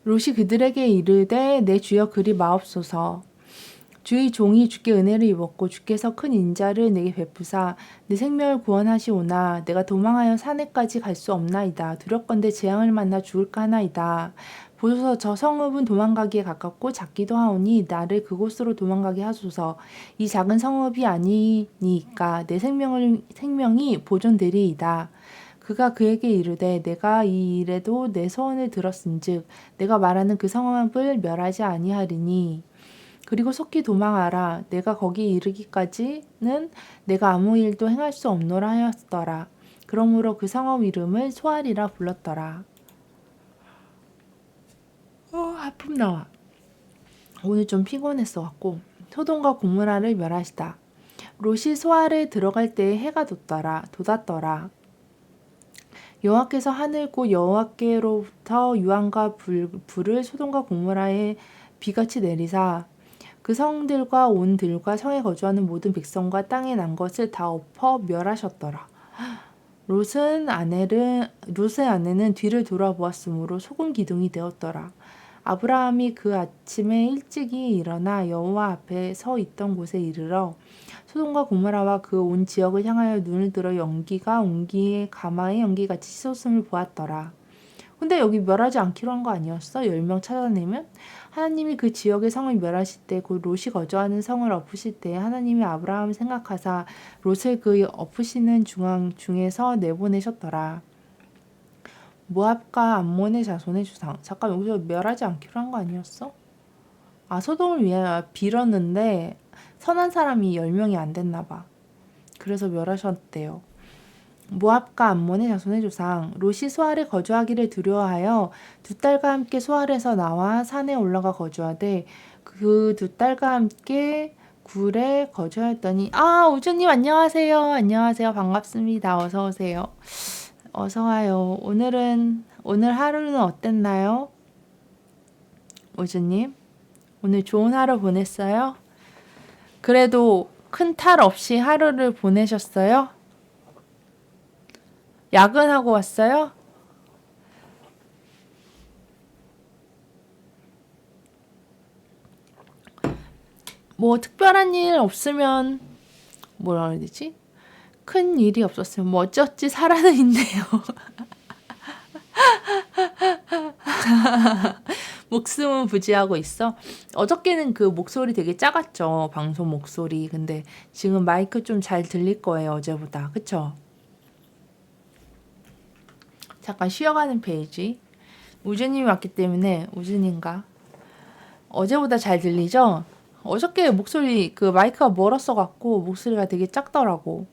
롯이 그들에게 이르되 내 주여 그리 마옵소서. 주의 종이 주께 은혜를 입었고 주께서 큰 인자를 내게 베푸사 내 생명을 구원하시오나 내가 도망하여 산에까지 갈 수 없나이다. 두렵건대 재앙을 만나 죽을까 하나이다. 보소서 저 성읍은 도망가기에 가깝고 작기도 하오니 나를 그곳으로 도망가게 하소서. 이 작은 성읍이 아니니까 내 생명이 보존되리이다. 그가 그에게 이르되 내가 이 일에도 내 소원을 들었은즉 내가 말하는 그 성읍을 멸하지 아니하리니 그리고 속히 도망하라. 내가 거기 이르기까지는 내가 아무 일도 행할 수 없노라 하였더라. 그러므로 그 성읍 이름을 소알이라 불렀더라. 하품 나와. 오늘 좀 피곤했어 갖고 소돔과 고모라를 멸하시다. 롯이 소알에 들어갈 때에 해가 돋았더라. 여호와께서 하늘고 여호와께로부터 유황과 불을 소돔과 고모라에 비같이 내리사 그 성들과 온 들과 성에 거주하는 모든 백성과 땅에 난 것을 다 엎어 멸하셨더라. 롯의 아내는 뒤를 돌아보았으므로 소금 기둥이 되었더라. 아브라함이 그 아침에 일찍이 일어나 여호와 앞에 서 있던 곳에 이르러 소돔과 고모라와 그 온 지역을 향하여 눈을 들어 온기에 가마의 연기같이 솟음을 보았더라. 근데 여기 멸하지 않기로 한 거 아니었어? 10명 찾아내면? 하나님이 그 지역의 성을 멸하실 때 곧 롯이 거주하는 성을 엎으실 때 하나님이 아브라함을 생각하사 롯을 그 엎으시는 중에서 내보내셨더라. 모압과 암몬의 자손의 주상. 잠깐 여기서 멸하지 않기로 한 거 아니었어? 소돔을 위하여 빌었는데 선한 사람이 10명이 안 됐나 봐. 그래서 멸하셨대요. 모압과 암몬의 자손의 조상 롯이 소알에 거주하기를 두려워하여 두 딸과 함께 소알에서 나와 산에 올라가 거주하되 그 두 딸과 함께 굴에 거주하였더니 우주님 안녕하세요. 안녕하세요. 반갑습니다. 어서 오세요. 어서 와요. 오늘 하루는 어땠나요? 우주님 오늘 좋은 하루 보냈어요? 그래도 큰 탈 없이 하루를 보내셨어요? 야근하고 왔어요? 뭐 특별한 일 없으면 뭐라 그래야 되지? 큰 일이 없었으면 뭐 어쩌지 살아는 있네요. 목숨은 부지하고 있어. 어저께는 그 목소리 되게 작았죠. 방송 목소리. 근데 지금 마이크 좀 잘 들릴 거예요. 어제보다. 그쵸? 잠깐 쉬어가는 페이지. 우주님이 왔기 때문에 우주님과 어제보다 잘 들리죠? 어저께 목소리 그 마이크가 멀었어 갖고 목소리가 되게 작더라고.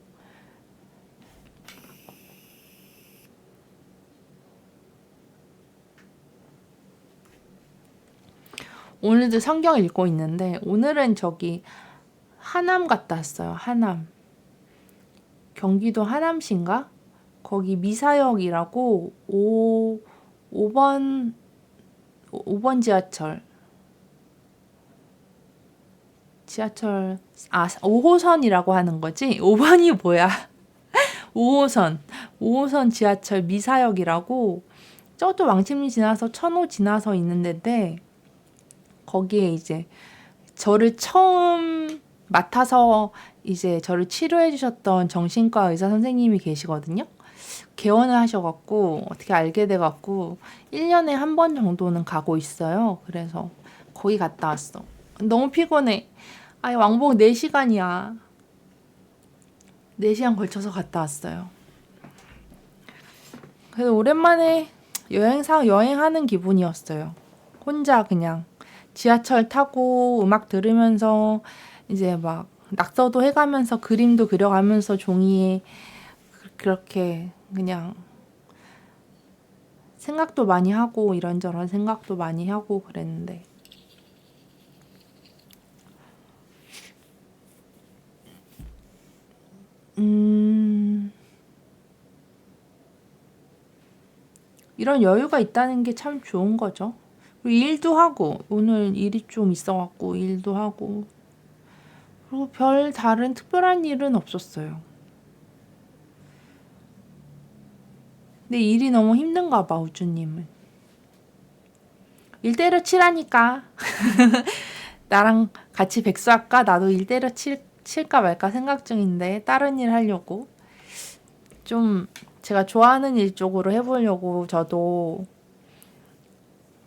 오늘도 성경 읽고 있는데 오늘은 저기 하남 갔다 왔어요. 하남. 경기도 하남시인가? 거기 미사역이라고 5번 지하철 5호선이라고 하는 거지? 5번이 뭐야? 5호선 지하철 미사역이라고 저것도 왕십리 지나서 천호 지나서 있는 데인데 거기에 이제 저를 처음 맡아서 이제 저를 치료해 주셨던 정신과 의사 선생님이 계시거든요. 개원을 하셔갖고 어떻게 알게 돼갖고 1년에 한 번 정도는 가고 있어요. 그래서 거기 갔다 왔어. 너무 피곤해. 아니 왕복 4시간이야. 4시간 걸쳐서 갔다 왔어요. 그래서 오랜만에 여행하는 기분이었어요. 혼자 그냥 지하철 타고 음악 들으면서 이제 막 낙서도 해가면서 그림도 그려가면서 종이에 그렇게 그냥 생각도 많이 하고 이런저런 생각도 많이 하고 그랬는데 이런 여유가 있다는 게 참 좋은 거죠. 그리고 일도 하고 오늘 일이 좀 있어갖고 일도 하고 그리고 별 다른 특별한 일은 없었어요. 근데 일이 너무 힘든가 봐 우주님은. 일 때려치라니까. 나랑 같이 백수할까? 나도 일 때려칠까 말까 생각 중인데 다른 일 하려고 좀 제가 좋아하는 일 쪽으로 해보려고 저도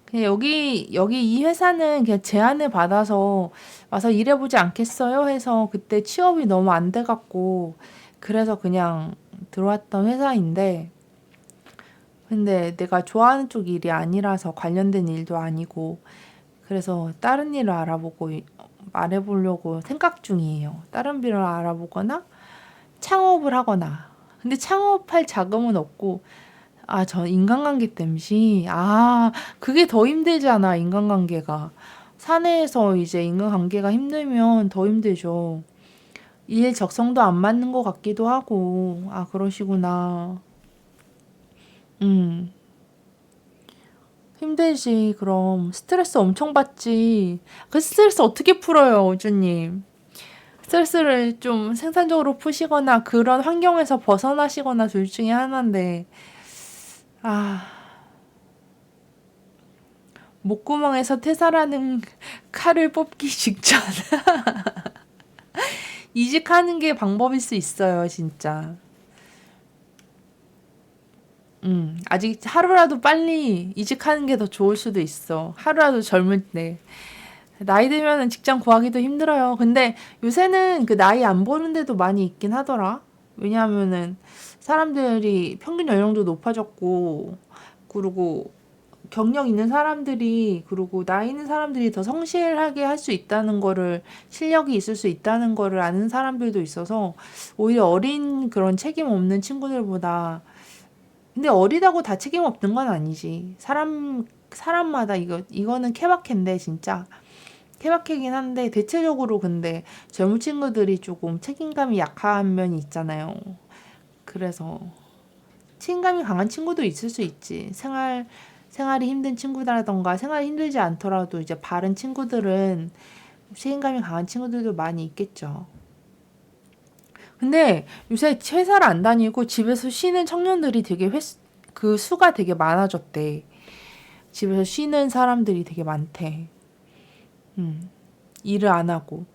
그냥 여기 이 회사는 그냥 제안을 받아서 와서 일해보지 않겠어요? 해서 그때 취업이 너무 안 돼갖고 그래서 그냥 들어왔던 회사인데 근데 내가 좋아하는 쪽 일이 아니라서 관련된 일도 아니고 그래서 다른 일을 알아보고 말해보려고 생각 중이에요. 다른 일을 알아보거나 창업을 하거나 근데 창업할 자금은 없고 저 인간관계 때문이 그게 더 힘들잖아. 인간관계가 사내에서 이제 인간관계가 힘들면 더 힘들죠. 일 적성도 안 맞는 것 같기도 하고 그러시구나. 힘들지. 그럼 스트레스 엄청 받지. 그 스트레스 어떻게 풀어요, 우주님? 스트레스를 좀 생산적으로 푸시거나 그런 환경에서 벗어나시거나 둘 중에 하나인데 목구멍에서 퇴사라는 칼을 뽑기 직전 이직하는 게 방법일 수 있어요, 진짜. 아직 하루라도 빨리 이직하는 게 더 좋을 수도 있어. 하루라도 젊을 때. 나이 들면은 직장 구하기도 힘들어요. 근데 요새는 그 나이 안 보는데도 많이 있긴 하더라. 왜냐하면은 사람들이 평균 연령도 높아졌고, 그리고 경력 있는 사람들이, 그리고 나이 있는 사람들이 더 성실하게 할 수 있다는 거를, 실력이 있을 수 있다는 거를 아는 사람들도 있어서, 오히려 어린 그런 책임 없는 친구들보다 근데 어리다고 다 책임 없는 건 아니지. 사람마다 이거는 케바케인데 진짜 케바케긴 한데 대체적으로 근데 젊은 친구들이 조금 책임감이 약한 면이 있잖아요. 그래서 책임감이 강한 친구도 있을 수 있지. 생활이 힘든 친구라던가 생활이 힘들지 않더라도 이제 바른 친구들은 책임감이 강한 친구들도 많이 있겠죠. 근데 요새 회사를 안 다니고 집에서 쉬는 청년들이 되게 그 수가 되게 많아졌대. 집에서 쉬는 사람들이 되게 많대. 일을 안 하고.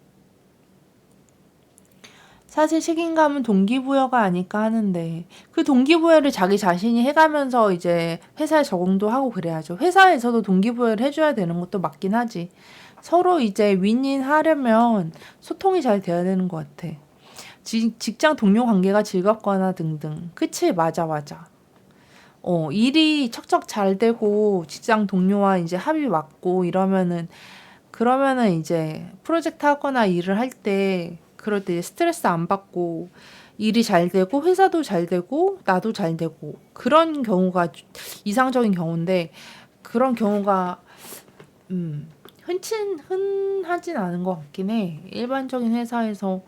사실 책임감은 동기부여가 아닐까 하는데 그 동기부여를 자기 자신이 해가면서 이제 회사에 적응도 하고 그래야죠. 회사에서도 동기부여를 해줘야 되는 것도 맞긴 하지. 서로 이제 윈윈 하려면 소통이 잘 돼야 되는 것 같아. 직장 동료 관계가 즐겁거나 등등. 그치, 맞아. 일이 척척 잘 되고 직장 동료와 이제 합이 맞고 이러면은 그러면은 이제 프로젝트 하거나 일을 할 때 그럴 때 스트레스 안 받고 일이 잘 되고 회사도 잘 되고 나도 잘 되고 그런 경우가 이상적인 경우인데 그런 경우가 흔하진 않은 것 같긴 해. 일반적인 회사에서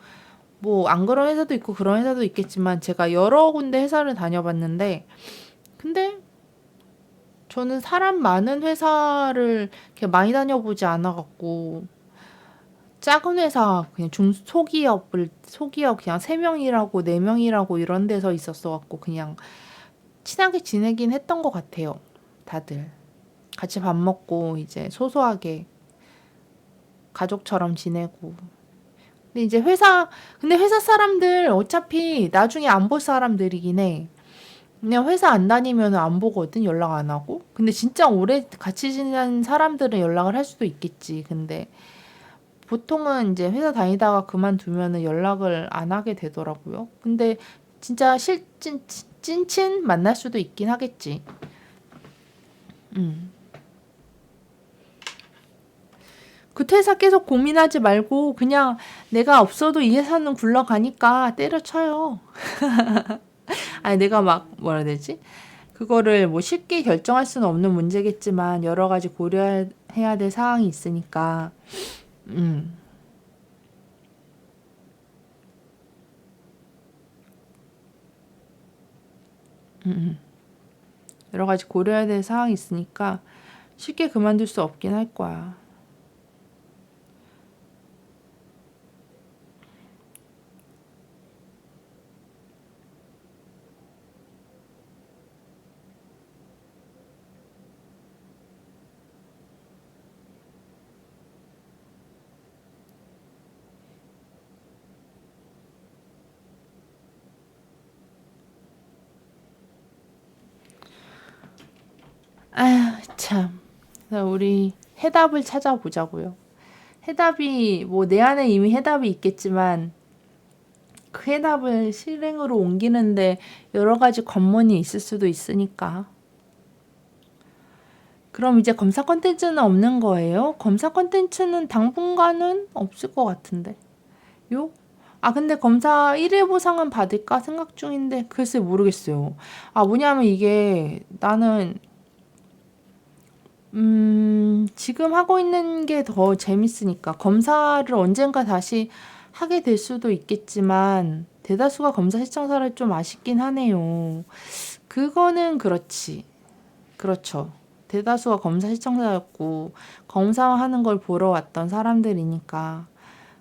뭐 안 그런 회사도 있고 그런 회사도 있겠지만 제가 여러 군데 회사를 다녀봤는데 근데 저는 사람 많은 회사를 이렇게 많이 다녀보지 않아갖고 작은 회사 그냥 소기업 그냥 3명이라고 4명이라고 이런 데서 있었어갖고 그냥 친하게 지내긴 했던 것 같아요. 다들 같이 밥 먹고 이제 소소하게 가족처럼 지내고. 근데 회사 사람들 어차피 나중에 안 볼 사람들이긴 해. 그냥 회사 안 다니면 안 보거든, 연락 안 하고. 근데 진짜 오래 같이 지낸 사람들은 연락을 할 수도 있겠지. 근데 보통은 이제 회사 다니다가 그만두면은 연락을 안 하게 되더라고요. 근데 진짜 찐친 만날 수도 있긴 하겠지. 음. 그 퇴사 계속 고민하지 말고 그냥 내가 없어도 이 회사는 굴러가니까 때려쳐요. 아니 내가 막 뭐라 해야 되지? 그거를 뭐 쉽게 결정할 수는 없는 문제겠지만 여러 가지 고려해야 될 사항이 있으니까 음, 음. 여러 가지 고려해야 될 사항이 있으니까 쉽게 그만둘 수 없긴 할 거야. 아휴 참. 우리 해답을 찾아보자고요. 해답이 뭐 내 안에 이미 해답이 있겠지만 그 해답을 실행으로 옮기는데 여러 가지 관문이 있을 수도 있으니까. 그럼 이제 검사 컨텐츠는 없는 거예요? 검사 컨텐츠는 당분간은 없을 것 같은데. 요? 근데 검사 1회 보상은 받을까 생각 중인데 글쎄 모르겠어요. 뭐냐면 이게 나는 지금 하고 있는 게 더 재밌으니까 검사를 언젠가 다시 하게 될 수도 있겠지만 대다수가 검사 시청사를 좀 아쉽긴 하네요. 그거는 그렇지. 그렇죠. 대다수가 검사 시청자였고 검사하는 걸 보러 왔던 사람들이니까.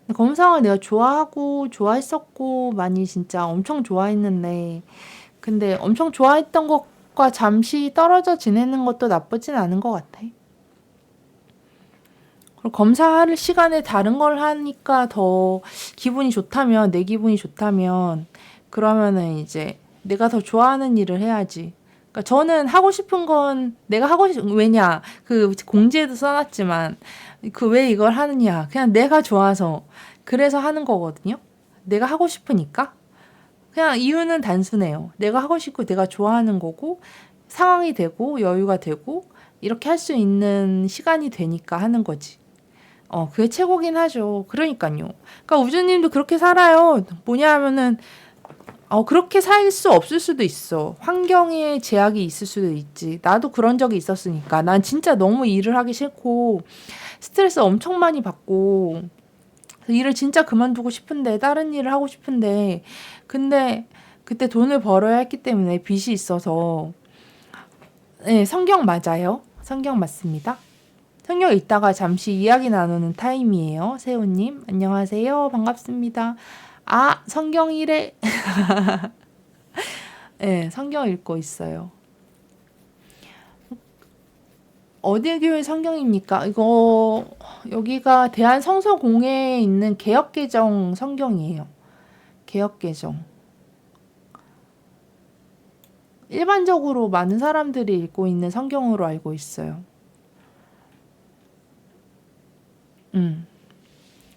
근데 검사를 내가 좋아하고 좋아했었고 많이 진짜 엄청 좋아했는데 근데 엄청 좋아했던 것과 잠시 떨어져 지내는 것도 나쁘진 않은 것 같아. 그리고 검사할 시간에 다른 걸 하니까 더 기분이 좋다면, 내 기분이 좋다면, 그러면은 이제 내가 더 좋아하는 일을 해야지. 그러니까 저는 하고 싶은 건 내가 왜냐, 그 공지에도 써놨지만, 그 왜 이걸 하느냐. 그냥 내가 좋아서, 그래서 하는 거거든요. 내가 하고 싶으니까. 그냥 이유는 단순해요. 내가 하고 싶고 내가 좋아하는 거고, 상황이 되고, 여유가 되고, 이렇게 할 수 있는 시간이 되니까 하는 거지. 그게 최고긴 하죠. 그러니까요. 그러니까 우주님도 그렇게 살아요. 뭐냐 하면은, 그렇게 살 수 없을 수도 있어. 환경에 제약이 있을 수도 있지. 나도 그런 적이 있었으니까. 난 진짜 너무 일을 하기 싫고, 스트레스 엄청 많이 받고, 일을 진짜 그만두고 싶은데, 다른 일을 하고 싶은데, 근데 그때 돈을 벌어야 했기 때문에 빚이 있어서, 네, 성경 맞아요. 성경 맞습니다. 성경 읽다가 잠시 이야기 나누는 타임이에요. 세호님, 안녕하세요. 반갑습니다. 성경 이래. 네, 성경 읽고 있어요. 어디 교회 성경입니까? 여기가 대한성서공회에 있는 개역개정 성경이에요. 개역개정. 일반적으로 많은 사람들이 읽고 있는 성경으로 알고 있어요.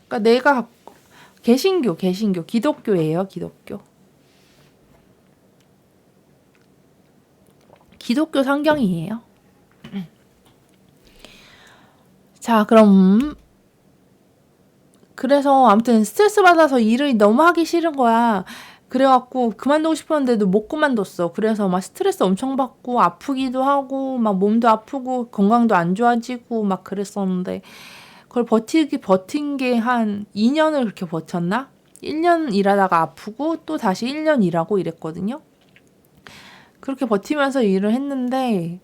그러니까 개신교, 기독교예요, 기독교. 기독교 성경이에요. 자, 그럼 그래서 아무튼 스트레스 받아서 일을 너무 하기 싫은 거야. 그래갖고 그만두고 싶었는데도 못 그만뒀어. 그래서 막 스트레스 엄청 받고 아프기도 하고 막 몸도 아프고 건강도 안 좋아지고 막 그랬었는데 그걸 버틴 게 한 2년을 그렇게 버텼나? 1년 일하다가 아프고 또 다시 1년 일하고 이랬거든요. 그렇게 버티면서 일을 했는데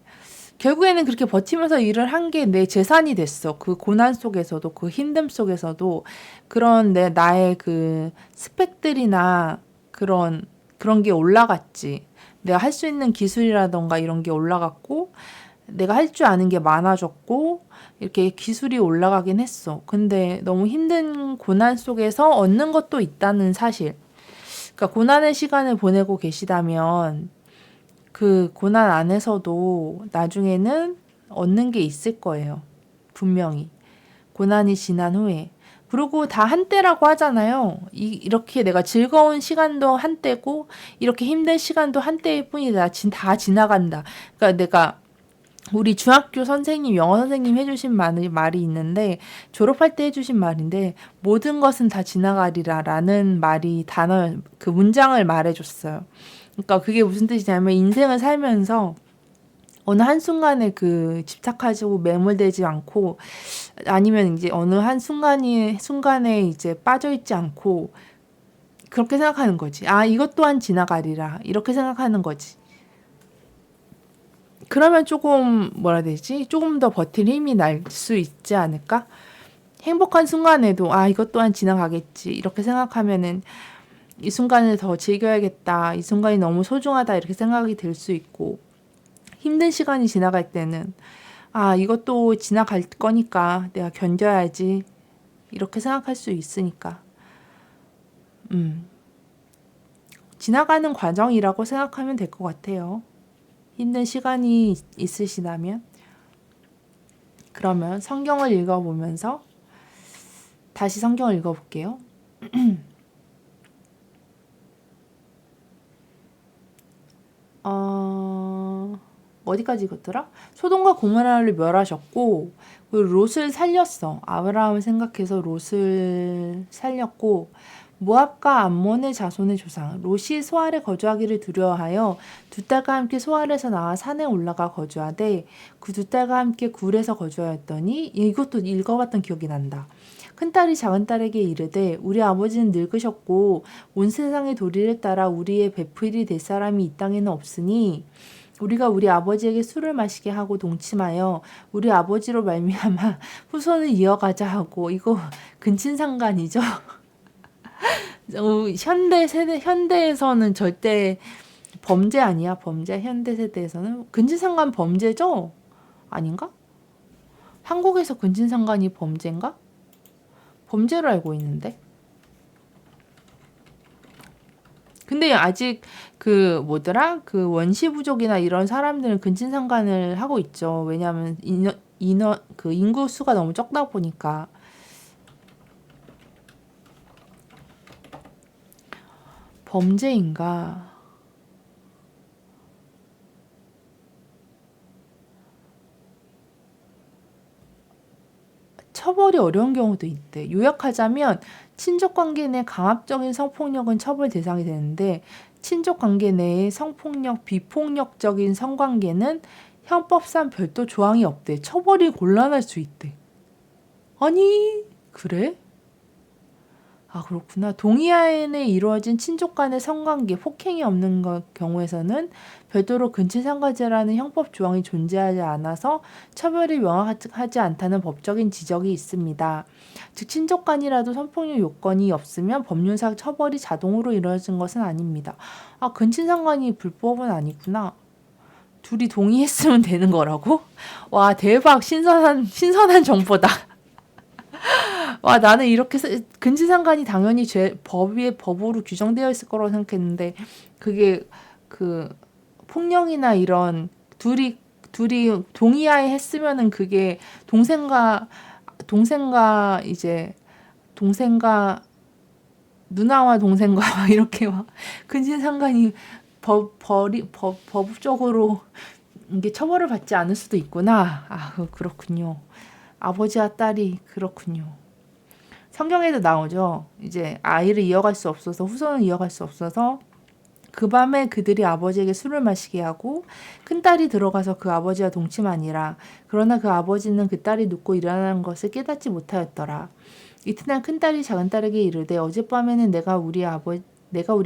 결국에는 그렇게 버티면서 일을 한 게 내 재산이 됐어. 그 고난 속에서도 그 힘듦 속에서도 그런 나의 그 스펙들이나 그런 게 올라갔지. 내가 할 수 있는 기술이라던가 이런 게 올라갔고 내가 할 줄 아는 게 많아졌고 이렇게 기술이 올라가긴 했어. 근데 너무 힘든 고난 속에서 얻는 것도 있다는 사실. 그러니까 고난의 시간을 보내고 계시다면 그 고난 안에서도 나중에는 얻는 게 있을 거예요. 분명히. 고난이 지난 후에. 그리고 다 한때라고 하잖아요. 이렇게 내가 즐거운 시간도 한때고 이렇게 힘든 시간도 한때일 뿐이다. 다 지나간다. 그러니까 내가 우리 중학교 선생님, 영어 선생님 해주신 말이 있는데 졸업할 때 해주신 말인데 모든 것은 다 지나가리라라는 그 문장을 말해줬어요. 그러니까 그게 무슨 뜻이냐면 인생을 살면서 어느 한순간에 집착하고 매몰되지 않고 아니면 이제 어느 순간에 이제 빠져있지 않고 그렇게 생각하는 거지. 아, 이것 또한 지나가리라. 이렇게 생각하는 거지. 그러면 조금 뭐라 해야 되지? 조금 더 버틸 힘이 날 수 있지 않을까? 행복한 순간에도 아, 이것 또한 지나가겠지. 이렇게 생각하면은 이 순간을 더 즐겨야겠다. 이 순간이 너무 소중하다. 이렇게 생각이 들 수 있고 힘든 시간이 지나갈 때는 아, 이것도 지나갈 거니까 내가 견뎌야지. 이렇게 생각할 수 있으니까. 지나가는 과정이라고 생각하면 될 것 같아요. 힘든 시간이 있으시다면. 그러면 성경을 읽어보면서 다시 성경을 읽어볼게요. 어디까지 읽었더라? 소돔과 고모라를 멸하셨고 그리고 롯을 살렸어. 아브라함을 생각해서 롯을 살렸고 모압과 암몬의 자손의 조상 롯이 소알에 거주하기를 두려워하여 두 딸과 함께 소알에서 나와 산에 올라가 거주하되 그 두 딸과 함께 굴에서 거주하였더니 이것도 읽어봤던 기억이 난다. 큰딸이 작은딸에게 이르되 우리 아버지는 늙으셨고 온 세상의 도리를 따라 우리의 배풀이 될 사람이 이 땅에는 없으니 우리가 우리 아버지에게 술을 마시게 하고 동침하여 우리 아버지로 말미암아 후손을 이어가자 하고 이거 근친상간이죠. 현대에서는 절대 범죄 아니야. 범죄. 현대 세대에서는 근친상간 범죄죠? 아닌가? 한국에서 근친상간이 범죄인가? 범죄로 알고 있는데. 근데 아직 그 원시부족이나 이런 사람들은 근친상간을 하고 있죠. 왜냐하면 인구 수가 너무 적다 보니까. 범죄인가? 처벌이 어려운 경우도 있대. 요약하자면 친족관계 내 강압적인 성폭력은 처벌 대상이 되는데 친족관계 내의 성폭력, 비폭력적인 성관계는 형법상 별도 조항이 없대. 처벌이 곤란할 수 있대. 아니, 그래? 아, 그렇구나. 동의하에 이루어진 친족 간의 성관계, 폭행이 없는 경우에서는 별도로 근친상간죄라는 형법 조항이 존재하지 않아서 처벌이 명확하지 않다는 법적인 지적이 있습니다. 즉 친족 간이라도 성폭력 요건이 없으면 법률상 처벌이 자동으로 이루어진 것은 아닙니다. 아, 근친상간이 불법은 아니구나. 둘이 동의했으면 되는 거라고? 와, 대박. 신선한 정보다. 와, 나는 이렇게 근친상간이 당연히 법으로 규정되어 있을 거라고 생각했는데 그게 폭력이나 이런 둘이 동의하에 했으면은 그게 동생과 누나와 동생과 이렇게 막 근친상간이 법적으로 이게 처벌을 받지 않을 수도 있구나. 아, 그렇군요. 아버지와 딸이 그렇군요. 성경에도 나오죠. 이제 아이를 이어갈 수 없어서 후손을 이어갈 수 없어서 그 밤에 그들이 아버지에게 술을 마시게 하고 큰딸이 들어가서 그 아버지와 동침하니라. 그러나 그 아버지는 그 딸이 눕고 일어나는 것을 깨닫지 못하였더라. 이튿날 큰딸이 작은딸에게 이르되 어젯밤에는 내가 우리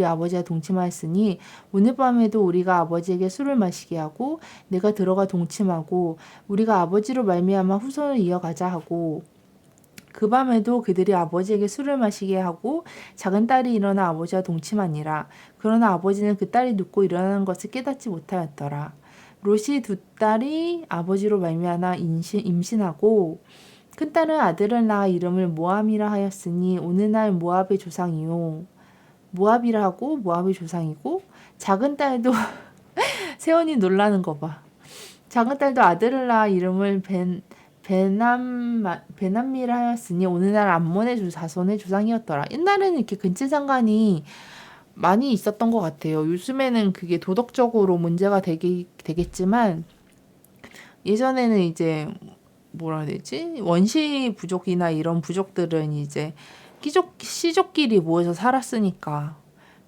아버지와 동침하였으니 오늘 밤에도 우리가 아버지에게 술을 마시게 하고 내가 들어가 동침하고 우리가 아버지로 말미암아 후손을 이어가자 하고 그 밤에도 그들이 아버지에게 술을 마시게 하고 작은 딸이 일어나 아버지와 동침하니라. 그러나 아버지는 그 딸이 눕고 일어나는 것을 깨닫지 못하였더라. 롯이 두 딸이 아버지로 말미암아 임신하고 큰 딸은 아들을 낳아 이름을 모함이라 하였으니 오늘날 모압의 조상이요. 모압이라 하고 모압의 조상이고 작은 딸도 세원이 놀라는 거 봐. 작은 딸도 아들을 낳아 이름을 베남미라 하였으니 오늘날 암몬의 자손의 조상이었더라. 옛날에는 이렇게 근친상간이 많이 있었던 것 같아요. 요즘에는 그게 도덕적으로 문제가 되겠지만 예전에는 이제 뭐라 해야 되지? 원시 부족이나 이런 부족들은 이제 시족끼리 모여서 살았으니까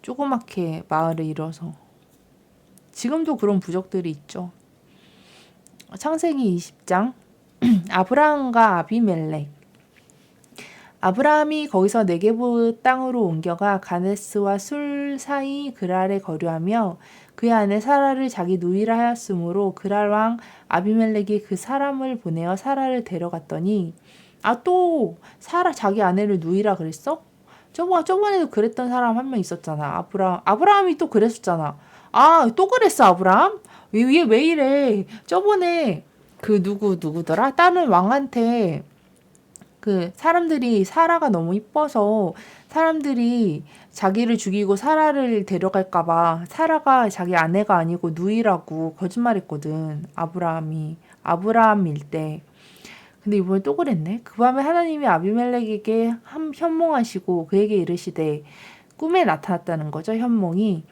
조그맣게 마을을 이뤄서 지금도 그런 부족들이 있죠. 창세기 20장 아브라함과 아비멜렉. 아브라함이 거기서 네게부 땅으로 옮겨가 가데스와 술 사이 그랄에 거류하며 그의 아내 사라를 자기 누이라 하였으므로 그랄 왕 아비멜렉이 그 사람을 보내어 사라를 데려갔더니 또 사라 자기 아내를 누이라 그랬어? 저번에도 그랬던 사람 한 명 있었잖아. 아브라함이 또 그랬었잖아. 또 그랬어 아브라함? 왜 이래? 저번에 그 누구더라? 다른 왕한테 그 사람들이 사라가 너무 이뻐서 사람들이 자기를 죽이고 사라를 데려갈까봐 사라가 자기 아내가 아니고 누이라고 거짓말했거든. 아브라함일 때. 근데 이번에 또 그랬네. 그 밤에 하나님이 아비멜렉에게 현몽하시고 그에게 이르시되 꿈에 나타났다는 거죠. 현몽이.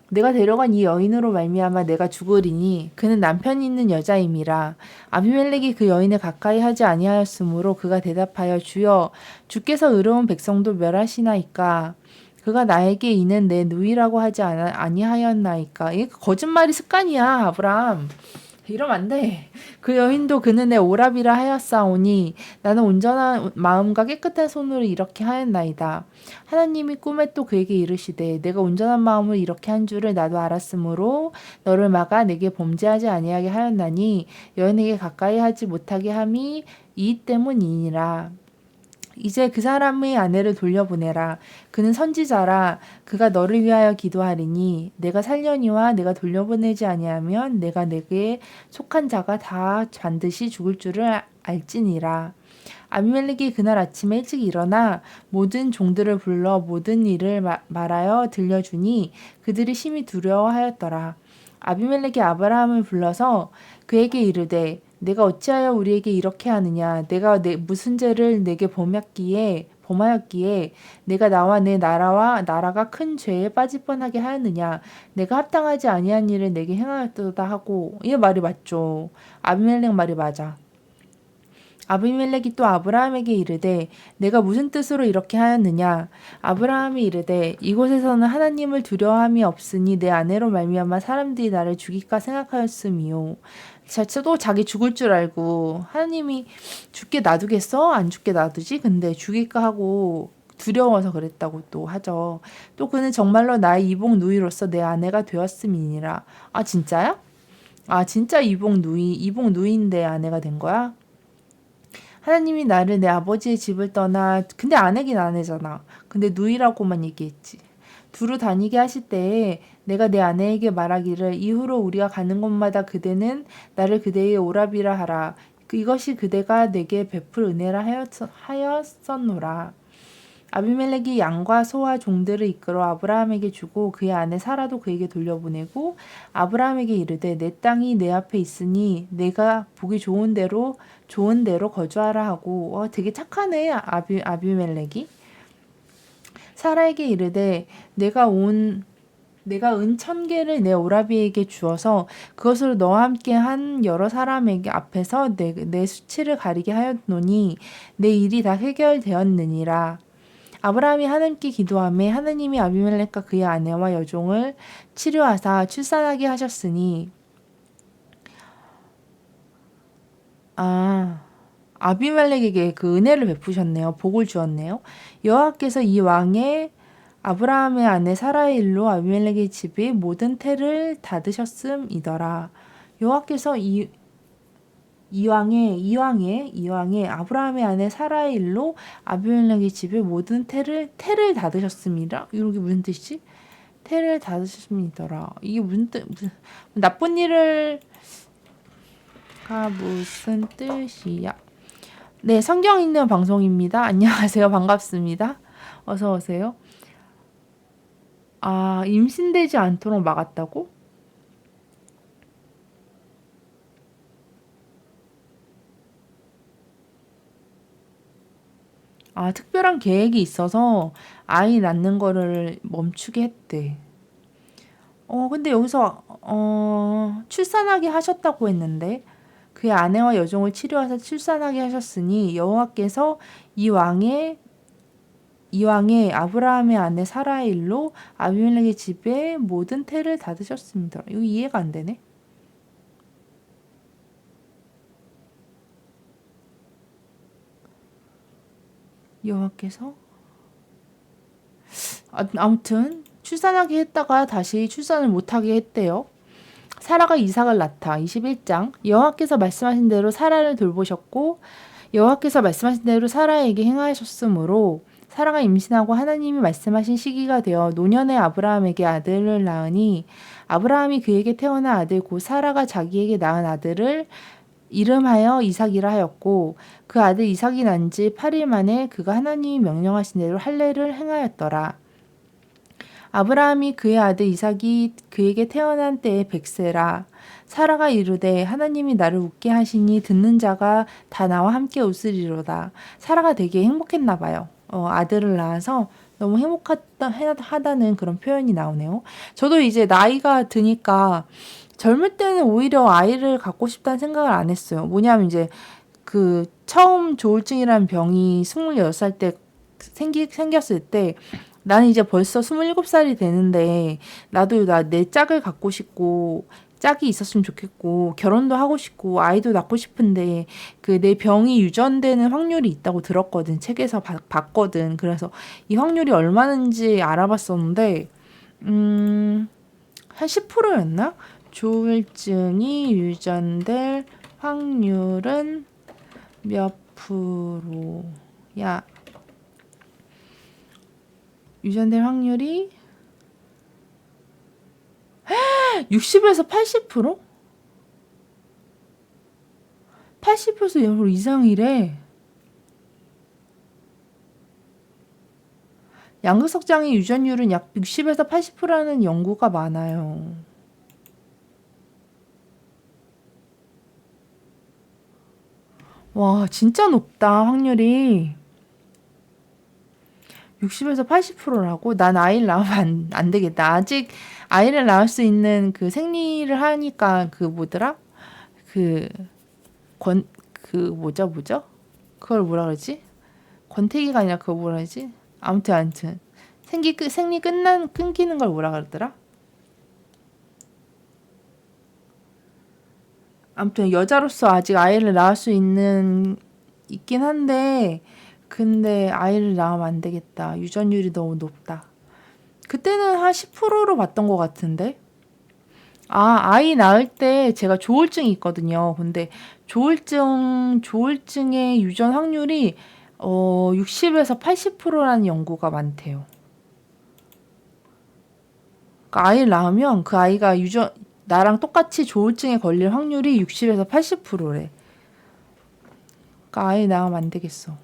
내가 데려간 이 여인으로 말미암아 내가 죽으리니 그는 남편이 있는 여자임이라. 아비멜렉이 그 여인을 가까이 하지 아니하였으므로 그가 대답하여 주여 주께서 의로운 백성도 멸하시나이까. 그가 나에게 이는 내 누이라고 하지 아니하였나이까. 이게 거짓말이 습관이야 아브라함. 이러면 안 돼. 그 여인도 그는 내 오랍이라 하였사오니 나는 온전한 마음과 깨끗한 손으로 이렇게 하였나이다. 하나님이 꿈에 또 그에게 이르시되 내가 온전한 마음으로 이렇게 한 줄을 나도 알았으므로 너를 막아 내게 범죄하지 아니하게 하였나니 여인에게 가까이 하지 못하게 함이 이 때문이니라. 이제 그 사람의 아내를 돌려보내라. 그는 선지자라. 그가 너를 위하여 기도하리니 내가 살려니와 내가 돌려보내지 아니하면 내가 내게 속한 자가 다 반드시 죽을 줄을 알지니라. 아비멜렉이 그날 아침에 일찍 일어나 모든 종들을 불러 모든 일을 말하여 들려주니 그들이 심히 두려워하였더라. 아비멜렉이 아브라함을 불러서 그에게 이르되 내가 어찌하여 우리에게 이렇게 하느냐? 내가 무슨 죄를 내게 범하였기에 내가 나와 내 나라가 큰 죄에 빠질 뻔하게 하였느냐? 내가 합당하지 아니한 일을 내게 행하였도다 하고. 이 말이 맞죠. 아비멜렉 말이 맞아. 아비멜렉이 또 아브라함에게 이르되 내가 무슨 뜻으로 이렇게 하였느냐? 아브라함이 이르되 이곳에서는 하나님을 두려워함이 없으니 내 아내로 말미암아 사람들이 나를 죽일까 생각하였음이요. 또 자기 죽을 줄 알고 하나님이 죽게 놔두겠어? 안 죽게 놔두지? 근데 죽일까 하고 두려워서 그랬다고 또 하죠. 또 그는 정말로 나의 이복 누이로서 내 아내가 되었음이니라. 진짜야? 진짜 이복 누이인데 아내가 된 거야? 하나님이 나를 내 아버지의 집을 떠나 근데 아내긴 아내잖아. 근데 누이라고만 얘기했지. 두루 다니게 하실 때에 내가 내 아내에게 말하기를 이후로 우리가 가는 곳마다 그대는 나를 그대의 오랍이라 하라. 이것이 그대가 내게 베풀 은혜라 하였었노라. 아비멜렉이 양과 소와 종들을 이끌어 아브라함에게 주고 그의 아내 사라도 그에게 돌려보내고 아브라함에게 이르되 내 땅이 내 앞에 있으니 내가 보기 좋은 대로 거주하라 하고. 되게 착하네 아비멜렉이. 사라에게 이르되 내가 온 내가 은 1,000개를 내 오라비에게 주어서 그것으로 너와 함께 한 여러 사람에게 앞에서 내 수치를 가리게 하였노니 내 일이 다 해결되었느니라. 아브라함이 하나님께 기도하매 하나님이 아비멜렉과 그의 아내와 여종을 치료하사 출산하게 하셨으니 아비멜렉에게 그 은혜를 베푸셨네요. 복을 주었네요. 여호와께서 이 왕의 아브라함의 아내 사라의 일로 아비멜렉의 집이 모든 태를 닫으셨음이더라. 여호와께서 이 왕의 아브라함의 아내 사라의 일로 아비멜렉의 집에 모든 태를 닫으셨습니다. 이게 무슨 뜻이지? 태를 닫으셨습니다라. 이게 무슨 나쁜 일을 무슨 뜻이야? 네, 성경 읽는 방송입니다. 안녕하세요. 반갑습니다. 어서 오세요. 임신되지 않도록 막았다고? 특별한 계획이 있어서 아이 낳는 거를 멈추게 했대. 근데 여기서 출산하게 하셨다고 했는데 그의 아내와 여종을 치료하사 출산하게 하셨으니 여호와께서 이 왕의 아브라함의 아내 사라의 일로 아비멜렉의 집에 모든 태를 닫으셨습니다. 이거 이해가 안 되네. 여호와께서 아무튼 출산하게 했다가 다시 출산을 못하게 했대요. 사라가 이삭을 낳다. 21장. 여호와께서 말씀하신 대로 사라를 돌보셨고 여호와께서 말씀하신 대로 사라에게 행하셨으므로 사라가 임신하고 하나님이 말씀하신 시기가 되어 노년에 아브라함에게 아들을 낳으니 아브라함이 그에게 태어난 아들 곧 사라가 자기에게 낳은 아들을 이름하여 이삭이라 하였고 그 아들 이삭이 난 지 8일 만에 그가 하나님이 명령하신 대로 할례를 행하였더라. 아브라함이 그의 아들 이삭이 그에게 태어난 때에 100세라. 사라가 이르되 하나님이 나를 웃게 하시니 듣는 자가 다 나와 함께 웃으리로다. 사라가 되게 행복했나 봐요. 아들을 낳아서 너무 행복하다는 그런 표현이 나오네요. 저도 이제 나이가 드니까 젊을 때는 오히려 아이를 갖고 싶다는 생각을 안 했어요. 뭐냐면 이제 그 처음 조울증이라는 병이 26살 때 생겼을 때 나는 이제 벌써 27살이 되는데 나도 내 짝을 갖고 싶고 짝이 있었으면 좋겠고 결혼도 하고 싶고 아이도 낳고 싶은데 그 내 병이 유전되는 확률이 있다고 들었거든. 책에서 봤거든. 그래서 이 확률이 얼마인지 알아봤었는데 한 10%였나? 조울증이 유전될 확률은 몇 프로야? 유전될 확률이 60에서 80%? 80%에서 0% 이상이래. 양극석 장애 유전율은 약 60에서 80%라는 연구가 많아요. 와, 진짜 높다, 확률이. 60에서 80%라고? 난 아이를 낳으면 안 되겠다. 아직 아이를 낳을 수 있는 그 생리를 하니까 그 뭐더라? 뭐죠? 그걸 뭐라 그러지? 권태기가 아니라 그거 뭐라 그러지? 아무튼. 생리 끊기는 걸 뭐라 그러더라? 아무튼 여자로서 아직 아이를 낳을 수 있긴 한데 근데 아이를 낳으면 안 되겠다. 유전율이 너무 높다. 그때는 한 10%로 봤던 것 같은데. 아이 낳을 때 제가 조울증이 있거든요. 근데 조울증의 유전 확률이 60에서 80%라는 연구가 많대요. 그러니까 아이를 낳으면 그 아이가 나랑 똑같이 조울증에 걸릴 확률이 60에서 80%래. 그러니까 아이 낳으면 안 되겠어.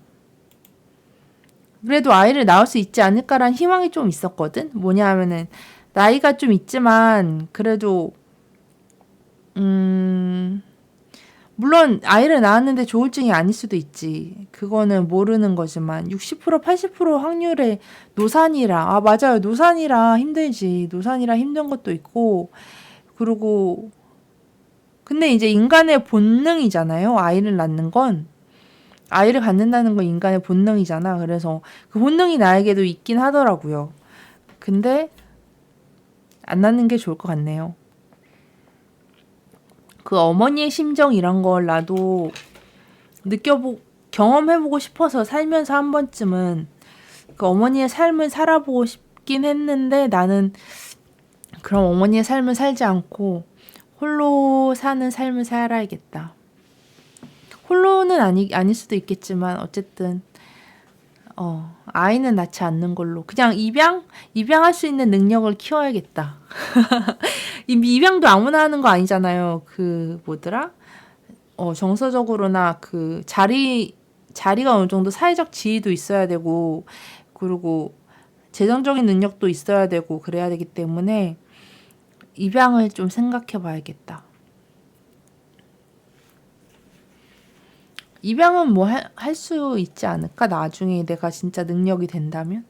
그래도 아이를 낳을 수 있지 않을까라는 희망이 좀 있었거든. 뭐냐 하면은 나이가 좀 있지만 그래도 물론 아이를 낳았는데 조울증이 아닐 수도 있지. 그거는 모르는 거지만 60% 80% 확률의 노산이라 맞아요. 노산이라 힘들지. 노산이라 힘든 것도 있고 그리고 근데 이제 인간의 본능이잖아요. 아이를 낳는 건 아이를 갖는다는 건 인간의 본능이잖아. 그래서 그 본능이 나에게도 있긴 하더라고요. 근데 안 낳는 게 좋을 것 같네요. 그 어머니의 심정 이런 걸 나도 경험해보고 싶어서 살면서 한 번쯤은 그 어머니의 삶을 살아보고 싶긴 했는데 나는 그럼 어머니의 삶을 살지 않고 홀로 사는 삶을 살아야겠다. 홀로는 아닐 수도 있겠지만 어쨌든 아이는 낳지 않는 걸로 그냥 입양할 수 있는 능력을 키워야겠다. 입양도 아무나 하는 거 아니잖아요. 그 뭐더라? 정서적으로나 그 자리가 어느 정도 사회적 지위도 있어야 되고 그리고 재정적인 능력도 있어야 되고 그래야 되기 때문에 입양을 좀 생각해 봐야겠다. 입양은 뭐 할 수 있지 않을까? 나중에 내가 진짜 능력이 된다면?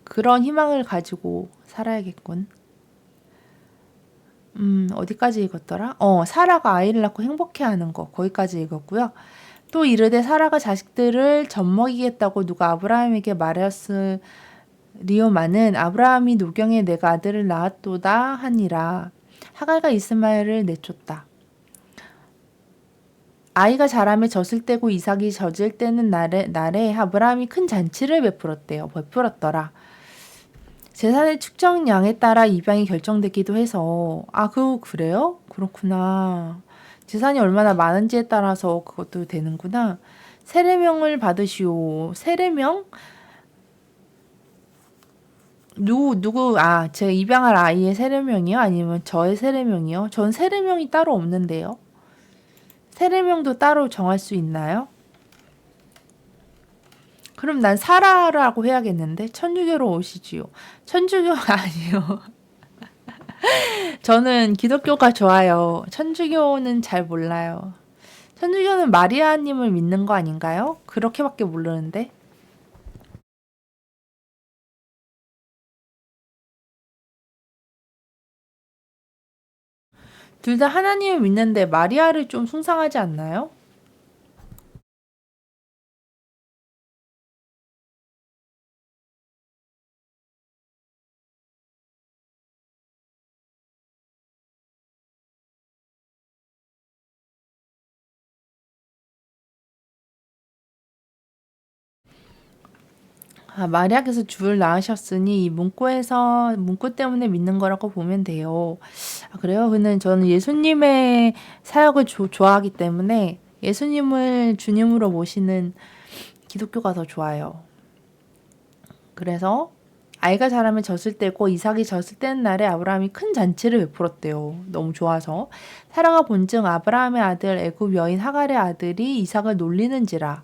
그런 희망을 가지고 살아야겠군. 어디까지 읽었더라? 사라가 아이를 낳고 행복해하는 거 거기까지 읽었고요. 또 이르되 사라가 자식들을 젖먹이겠다고 누가 아브라함에게 말하였으리오마는 아브라함이 노경에 내가 아들을 낳았도다 하니라. 하갈과 이스마엘을 내쫓다. 아이가 자라매 젖을 떼고 이삭이 젖을 떼는 날에 아브라함이 큰 잔치를 베풀었더라. 재산의 측정량에 따라 입양이 결정되기도 해서 그래요? 그렇구나. 재산이 얼마나 많은지에 따라서 그것도 되는구나. 세례명을 받으시오. 세례명? 제가 입양할 아이의 세례명이요? 아니면 저의 세례명이요? 전 세례명이 따로 없는데요. 세례명도 따로 정할 수 있나요? 그럼 난 사라라고 해야겠는데? 천주교로 오시지요. 천주교 아니요. 저는 기독교가 좋아요. 천주교는 잘 몰라요. 천주교는 마리아님을 믿는 거 아닌가요? 그렇게밖에 모르는데. 둘 다 하나님을 믿는데 마리아를 좀 숭상하지 않나요? 마리아께서 주를 낳으셨으니 이 문구 때문에 믿는 거라고 보면 돼요. 그래요? 근데 저는 예수님의 사역을 좋아하기 때문에 예수님을 주님으로 모시는 기독교가 더 좋아요. 그래서 아이가 자라면 젖을 떼고 이삭이 젖을 떼는 날에 아브라함이 큰 잔치를 베풀었대요. 너무 좋아서. 사라가 본즉 아브라함의 아들 애굽 여인 하갈의 아들이 이삭을 놀리는지라.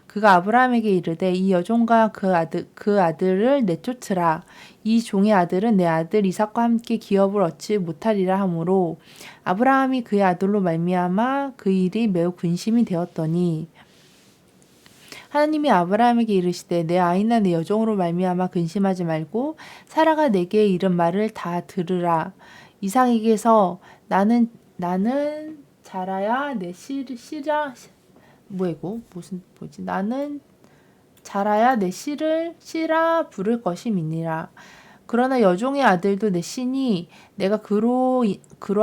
그가 아브라함에게 이르되 이 여종과 그 아들을 내쫓으라. 이 종의 아들은 내 아들 이삭과 함께 기업을 얻지 못하리라 하므로 아브라함이 그의 아들로 말미암아 그 일이 매우 근심이 되었더니 하나님이 아브라함에게 이르시되 내 아이나 내 여종으로 말미암아 근심하지 말고 사라가 내게 이른 말을 다 들으라. 이삭에게서 나는 자라야 내 나는 자라야 내 씨라 부를 것임이니라. 그러나 여종의 아들도 내 씨니 내가 그로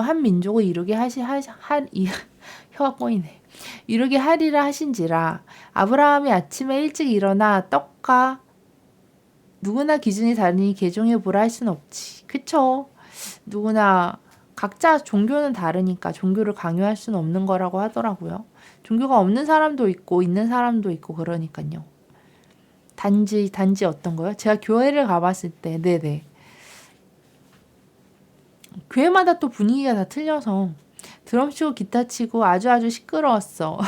한 민족을 이루게 혀가 꼬이네. 이루게 하리라 하신지라. 아브라함이 아침에 일찍 일어나 떡과 누구나 기준이 다르니 개종해 보라 할 순 없지. 그쵸? 누구나 각자 종교는 다르니까 종교를 강요할 수는 없는 거라고 하더라고요. 종교가 없는 사람도 있고 있는 사람도 있고 그러니까요. 단지 어떤 거요? 제가 교회를 가봤을 때 네네. 교회마다 또 분위기가 다 틀려서 드럼 치고 기타 치고 아주 시끄러웠어.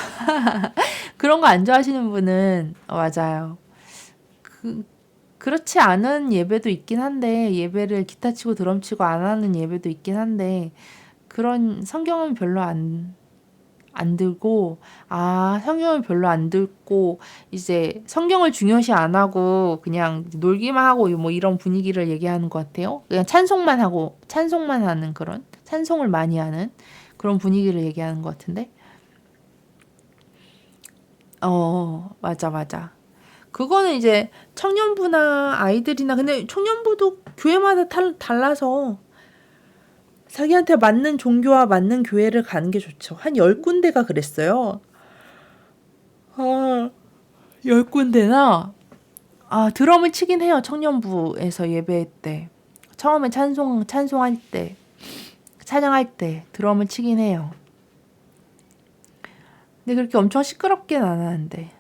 그런 거 안 좋아하시는 분은 맞아요. 그렇지 않은 예배도 있긴 한데 예배를 기타 치고 드럼 치고 안 하는 예배도 있긴 한데 그런 성경은 별로 안 안 들고, 성경을 별로 안 듣고 이제 성경을 중요시 안 하고 그냥 놀기만 하고 뭐 이런 분위기를 얘기하는 것 같아요. 그냥 찬송만 하는 그런, 찬송을 많이 하는 그런 분위기를 얘기하는 것 같은데. 맞아. 그거는 이제 청년부나 아이들이나, 근데 청년부도 교회마다 달라서 자기한테 맞는 종교와 맞는 교회를 가는 게 좋죠. 한 10군데가 그랬어요. 10군데나, 드럼을 치긴 해요. 청년부에서 예배 때. 처음에 찬송할 때, 찬양할 때 드럼을 치긴 해요. 근데 그렇게 엄청 시끄럽게는 안 하는데.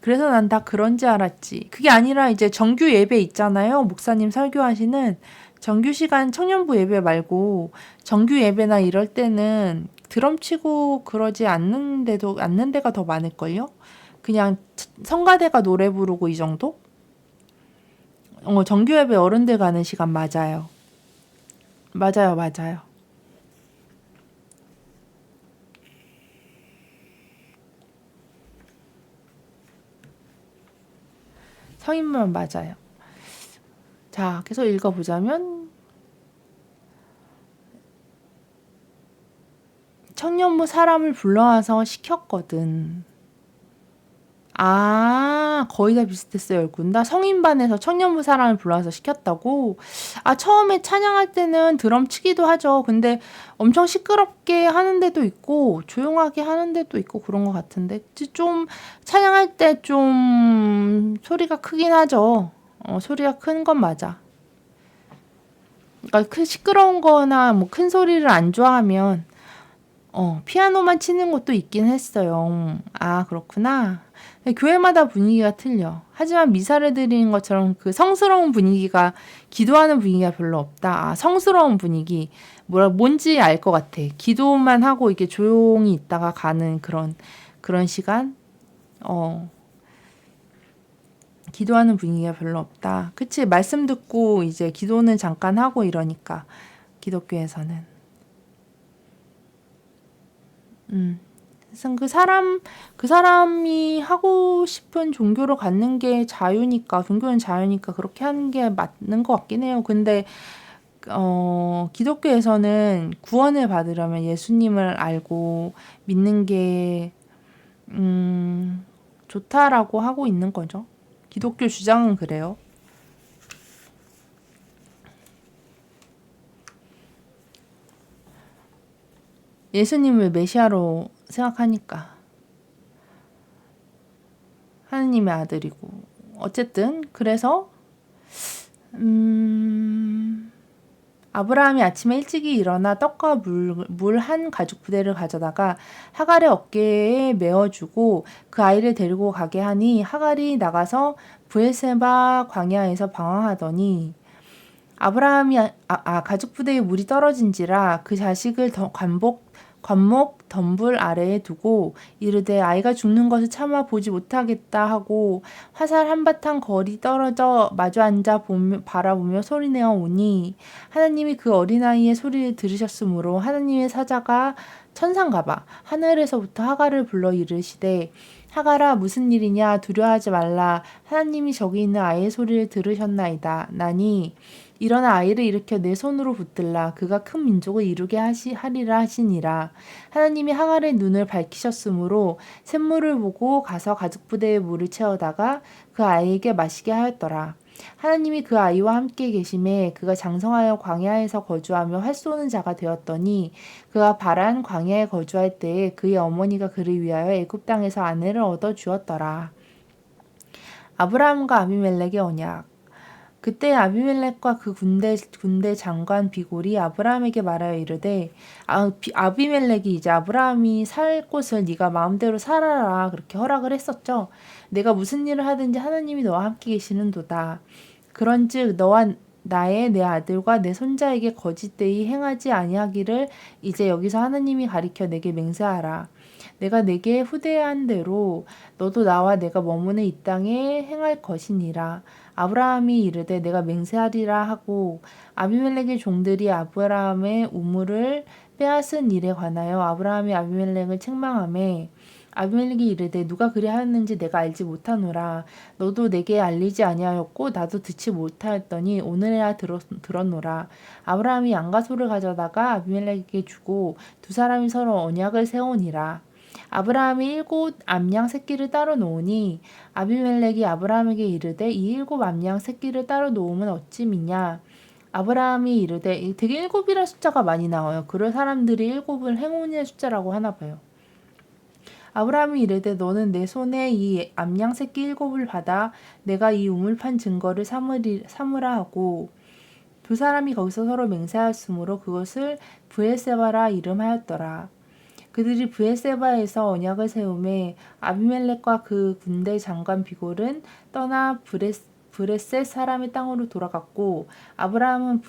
그래서 난 다 그런지 알았지. 그게 아니라 이제 정규 예배 있잖아요. 목사님 설교하시는 정규 시간 청년부 예배 말고 정규 예배나 이럴 때는 드럼 치고 그러지 않는 데가 더 많을걸요? 그냥 성가대가 노래 부르고 이 정도? 정규 예배 어른들 가는 시간 맞아요. 맞아요. 성인만 맞아요. 자, 계속 읽어보자면 청년부 사람을 불러와서 시켰거든. 거의 다 비슷했어요, 10군. 나 성인반에서 청년부 사람을 불러와서 시켰다고? 처음에 찬양할 때는 드럼 치기도 하죠. 근데 엄청 시끄럽게 하는 데도 있고, 조용하게 하는 데도 있고, 그런 것 같은데. 좀, 찬양할 때 좀, 소리가 크긴 하죠. 소리가 큰 건 맞아. 그러니까 시끄러운 거나 뭐 큰 소리를 안 좋아하면, 피아노만 치는 것도 있긴 했어요. 그렇구나. 교회마다 분위기가 틀려. 하지만 미사를 드리는 것처럼 그 성스러운 분위기가, 기도하는 분위기가 별로 없다. 성스러운 분위기. 뭔지 알 것 같아. 기도만 하고 이렇게 조용히 있다가 가는 그런 시간? 기도하는 분위기가 별로 없다. 그치? 말씀 듣고 이제 기도는 잠깐 하고 이러니까. 기독교에서는. 그래서 그 사람이 하고 싶은 종교를 갖는 게 자유니까, 종교는 자유니까 그렇게 하는 게 맞는 것 같긴 해요. 근데, 기독교에서는 구원을 받으려면 예수님을 알고 믿는 게, 좋다라고 하고 있는 거죠. 기독교 주장은 그래요. 예수님을 메시아로 생각하니까. 하느님의 아들이고. 어쨌든 그래서 아브라함이 아침에 일찍이 일어나 떡과 물 한 가죽 부대를 가져다가 하갈의 어깨에 메어주고 그 아이를 데리고 가게 하니 하갈이 나가서 브엘세바 광야에서 방황하더니 아브라함이 가죽 부대에 물이 떨어진지라 그 자식을 관목 덤불 아래에 두고 이르되 아이가 죽는 것을 참아 보지 못하겠다 하고 화살 한바탕 거리 떨어져 마주 앉아 바라보며 소리내어 오니 하나님이 그 어린아이의 소리를 들으셨으므로 하나님의 사자가 천상가봐 하늘에서부터 하갈을 불러 이르시되 하갈아 무슨 일이냐 두려워하지 말라 하나님이 저기 있는 아이의 소리를 들으셨나이다 나니 일어나 아이를 일으켜 내 손으로 붙들라 그가 큰 민족을 이루게 하리라 하시니라. 하나님이 하갈의 눈을 밝히셨으므로 샘물을 보고 가서 가죽부대에 물을 채워다가 그 아이에게 마시게 하였더라. 하나님이 그 아이와 함께 계심에 그가 장성하여 광야에서 거주하며 활 쏘는 자가 되었더니 그가 바란 광야에 거주할 때에 그의 어머니가 그를 위하여 애굽 땅에서 아내를 얻어 주었더라. 아브라함과 아비멜렉의 언약. 그때 아비멜렉과 그 군대 장관 비골이 아브라함에게 말하여 이르되 아비멜렉이 이제 아브라함이 살 곳을 네가 마음대로 살아라 그렇게 허락을 했었죠. 내가 무슨 일을 하든지 하나님이 너와 함께 계시는도다. 그런즉 너와 내 아들과 내 손자에게 거짓되이 행하지 아니하기를 이제 여기서 하나님이 가리켜 내게 맹세하라. 내가 내게 후대한 대로 너도 나와 내가 머무는 이 땅에 행할 것이니라. 아브라함이 이르되 내가 맹세하리라 하고 아비멜렉의 종들이 아브라함의 우물을 빼앗은 일에 관하여 아브라함이 아비멜렉을 책망하매 아비멜렉이 이르되 누가 그리하였는지 내가 알지 못하노라. 너도 내게 알리지 아니하였고 나도 듣지 못하였더니 오늘에야 들었노라. 아브라함이 양과 소를 가져다가 아비멜렉에게 주고 두 사람이 서로 언약을 세우니라. 아브라함이 7 암양 새끼를 따로 놓으니 아비멜렉이 아브라함에게 이르되 이 7 암양 새끼를 따로 놓으면 어찌 미냐. 아브라함이 이르되 되게 7이라는 숫자가 많이 나와요. 그럴 사람들이 7을 행운의 숫자라고 하나 봐요. 아브라함이 이르되 너는 내 손에 이 암양 새끼 7을 받아 내가 이 우물판 증거를 삼으라 하고 두 사람이 거기서 서로 맹세하였으므로 그것을 브엘세바라 이름하였더라. 그들이 브엘세바에서 언약을 세우매 아비멜렉과 그 군대 장관 비골은 떠나 브레셋 사람의 땅으로 돌아갔고 아브라함은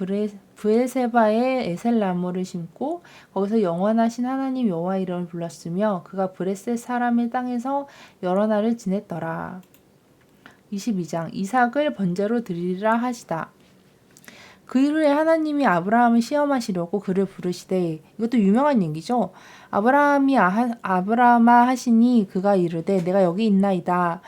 브엘세바에 에셀나무를 심고 거기서 영원하신 하나님 여호와 이름을 불렀으며 그가 브레셋 사람의 땅에서 여러 날을 지냈더라. 22장 이삭을 번제로 드리라 하시다. 그 이후에 하나님이 아브라함을 시험하시려고 그를 부르시되 이것도 유명한 얘기죠. 아브라함아 하시니 그가 이르되 내가 여기 있나이다.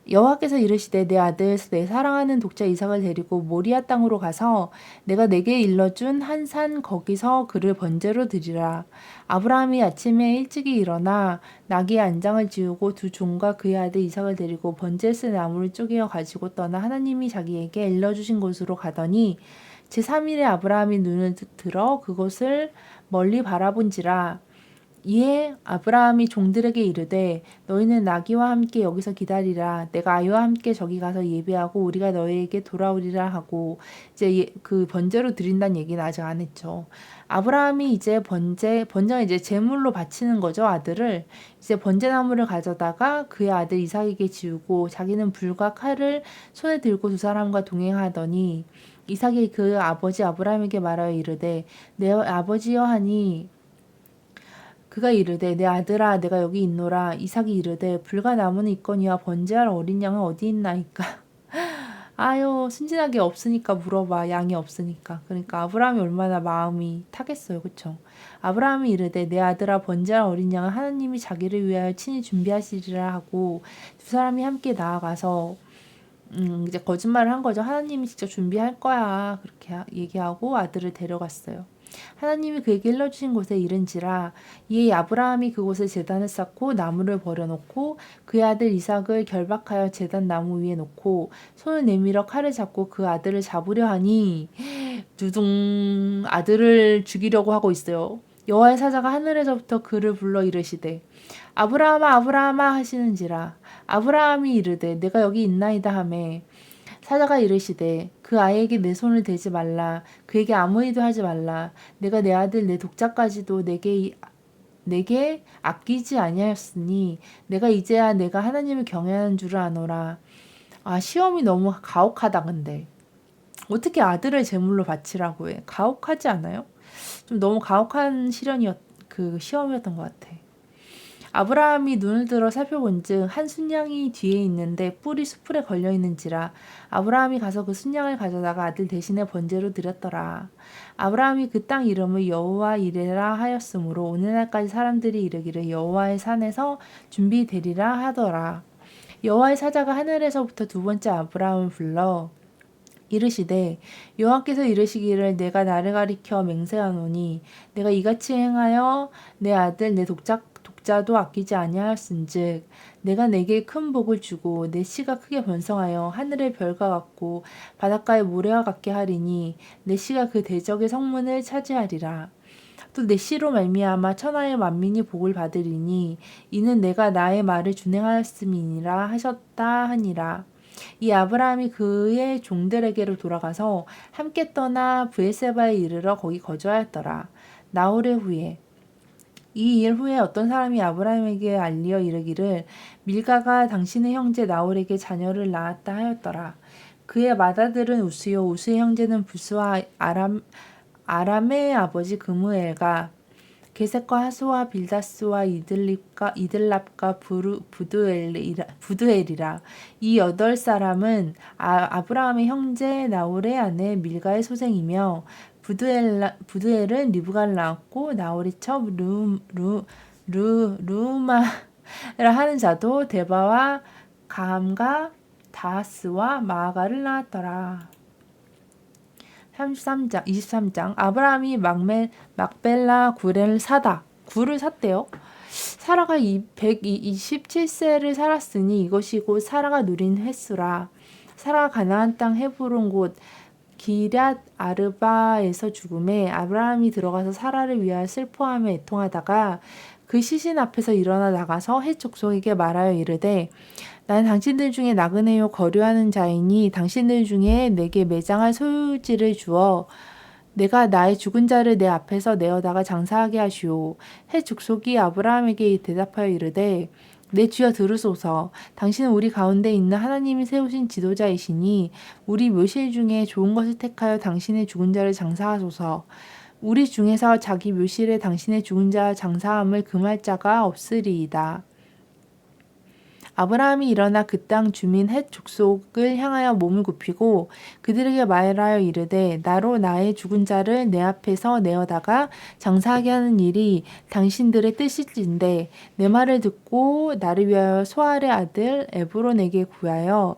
여호와께서 이르시되 내 아들 내 사랑하는 독자 이삭을 데리고 모리아 땅으로 가서 내가 내게 일러준 한 산 거기서 그를 번제로 드리라. 아브라함이 아침에 일찍이 일어나 나귀의 안장을 지우고 두 종과 그의 아들 이삭을 데리고 번제에 쓸 나무를 쪼개어 가지고 떠나 하나님이 자기에게 일러주신 곳으로 가더니 제3일에 아브라함이 눈을 들어 그곳을 멀리 바라본지라. 이에 아브라함이 종들에게 이르되 너희는 나귀와 함께 여기서 기다리라. 내가 아이와 함께 저기 가서 예배하고 우리가 너희에게 돌아오리라 하고 이제 그 번제로 드린다는 얘기는 아직 안 했죠. 아브라함이 이제 번제는 이제 제물로 바치는 거죠. 아들을 이제 번제나무를 가져다가 그의 아들 이삭에게 지우고 자기는 불과 칼을 손에 들고 두 사람과 동행하더니 이삭이 그 아버지 아브라함에게 말하여 이르되 내 아버지여 하니 그가 이르되 내 아들아 내가 여기 있노라. 이삭이 이르되 불과 나무는 있거니와 번제할 어린 양은 어디 있나이까. 아유 순진하게 없으니까 물어봐. 양이 없으니까. 그러니까 아브라함이 얼마나 마음이 타겠어요. 그쵸? 아브라함이 이르되 내 아들아 번제할 어린 양은 하나님이 자기를 위하여 친히 준비하시리라 하고 두 사람이 함께 나아가서 이제 거짓말을 한 거죠. 하나님이 직접 준비할 거야. 그렇게 얘기하고 아들을 데려갔어요. 하나님이 그에게 일러주신 곳에 이른지라. 이에 아브라함이 그곳에 제단을 쌓고 나무를 버려놓고 그의 아들 이삭을 결박하여 제단 나무 위에 놓고 손을 내밀어 칼을 잡고 그 아들을 잡으려 하니 두둥 아들을 죽이려고 하고 있어요. 여호와의 사자가 하늘에서부터 그를 불러 이르시되 아브라함아 아브라함아 하시는지라. 아브라함이 이르되 내가 여기 있나이다 하매 사자가 이르시되 그 아이에게 내 손을 대지 말라. 그에게 아무 일도 하지 말라. 내가 내 아들 내 독자까지도 내게 아끼지 아니하였으니 내가 이제야 내가 하나님을 경외하는 줄을 아노라. 아 시험이 너무 가혹하다. 근데 어떻게 아들을 제물로 바치라고 해. 가혹하지 않아요? 좀 너무 가혹한 그 시험이었던 것 같아. 아브라함이 눈을 들어 살펴본즉 한 순양이 뒤에 있는데 뿔이 수풀에 걸려 있는지라. 아브라함이 가서 그 순양을 가져다가 아들 대신에 번제로 드렸더라. 아브라함이 그 땅 이름을 여호와 이레라 하였으므로 오늘날까지 사람들이 이르기를 여호와의 산에서 준비되리라 하더라. 여호와의 사자가 하늘에서부터 두 번째 아브라함을 불러 이르시되 여호와께서 이르시기를 내가 나를 가리켜 맹세하노니 내가 이같이 행하여 내 아들 내 독자도 아끼지 아니하였은즉 내가 내게 큰 복을 주고 내 씨가 크게 번성하여 하늘의 별과 같고 바닷가의 모래와 같게 하리니 내 씨가 그 대적의 성문을 차지하리라. 또 내 씨로 말미암아 천하의 만민이 복을 받으리니 이는 내가 나의 말을 준행하였음이니라 하셨다 하니라. 이 아브라함이 그의 종들에게로 돌아가서 함께 떠나 브엘세바에 이르러 거기 거주하였더라. 나홀의 후에 이 일 후에 어떤 사람이 아브라함에게 알리어 이르기를 밀가가 당신의 형제 나홀에게 자녀를 낳았다 하였더라. 그의 맏아들은 우스요 우스의 형제는 부스와 아람의 아버지 그무엘과 게셋과 하수와 빌다스와 이들랍과 부드엘이라. 이 8사람은 아브라함의 형제 나홀의 아내 밀가의 소생이며 부두엘은 리브가를 낳았고 나홀이 첩 루마라 하는 자도 데바와 가함과 다하스와 마아가를 낳았더라. 23장 아브라함이 막벨라 굴을 사다. 굴을 샀대요. 사라가 127세를 살았으니 이것이 곧 사라가 누린 횟수라. 사라가 가나안 땅 헤브론 곧 기럇 아르바에서 죽음에 아브라함이 들어가서 사라를 위하여 슬퍼하며 애통하다가 그 시신 앞에서 일어나 나가서 헷 족속에게 말하여 이르되 나는 당신들 중에 나그네요 거류하는 자이니 당신들 중에 내게 매장할 소유지를 주어 내가 나의 죽은 자를 내 앞에서 내어다가 장사하게 하시오. 헷 족속이 아브라함에게 대답하여 이르되 내 주여 들으소서. 당신은 우리 가운데 있는 하나님이 세우신 지도자이시니 우리 묘실 중에 좋은 것을 택하여 당신의 죽은 자를 장사하소서. 우리 중에서 자기 묘실에 당신의 죽은 자 장사함을 금할 자가 없으리이다. 아브라함이 일어나 그 땅 주민 헷 족속을 향하여 몸을 굽히고 그들에게 말하여 이르되 나로 나의 죽은 자를 내 앞에서 내어다가 장사하게 하는 일이 당신들의 뜻일진데 내 말을 듣고 나를 위하여 소알의 아들 에브론에게 구하여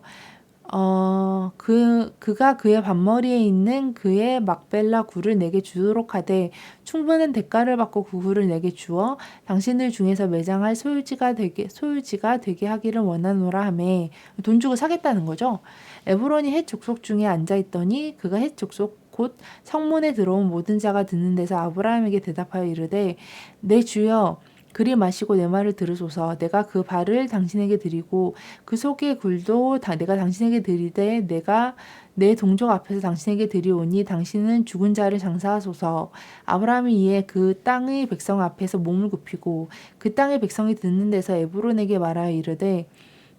그가 그의 밭머리에 있는 그의 막벨라 굴을 내게 주도록 하되 충분한 대가를 받고 그 굴을 내게 주어 당신들 중에서 매장할 소유지가 되게 하기를 원하노라 하매 돈 주고 사겠다는 거죠. 에브론이 헷 족속 중에 앉아 있더니 그가 헷 족속 곧 성문에 들어온 모든 자가 듣는 데서 아브라함에게 대답하여 이르되 내 주여 그리 마시고 내 말을 들으소서. 내가 그 발을 당신에게 드리고 그 속의 굴도 내가 당신에게 드리되 내가 내 동족 앞에서 당신에게 드리오니 당신은 죽은 자를 장사하소서. 아브라함이 이에 그 땅의 백성 앞에서 몸을 굽히고 그 땅의 백성이 듣는 데서 에브론에게 말하여 이르되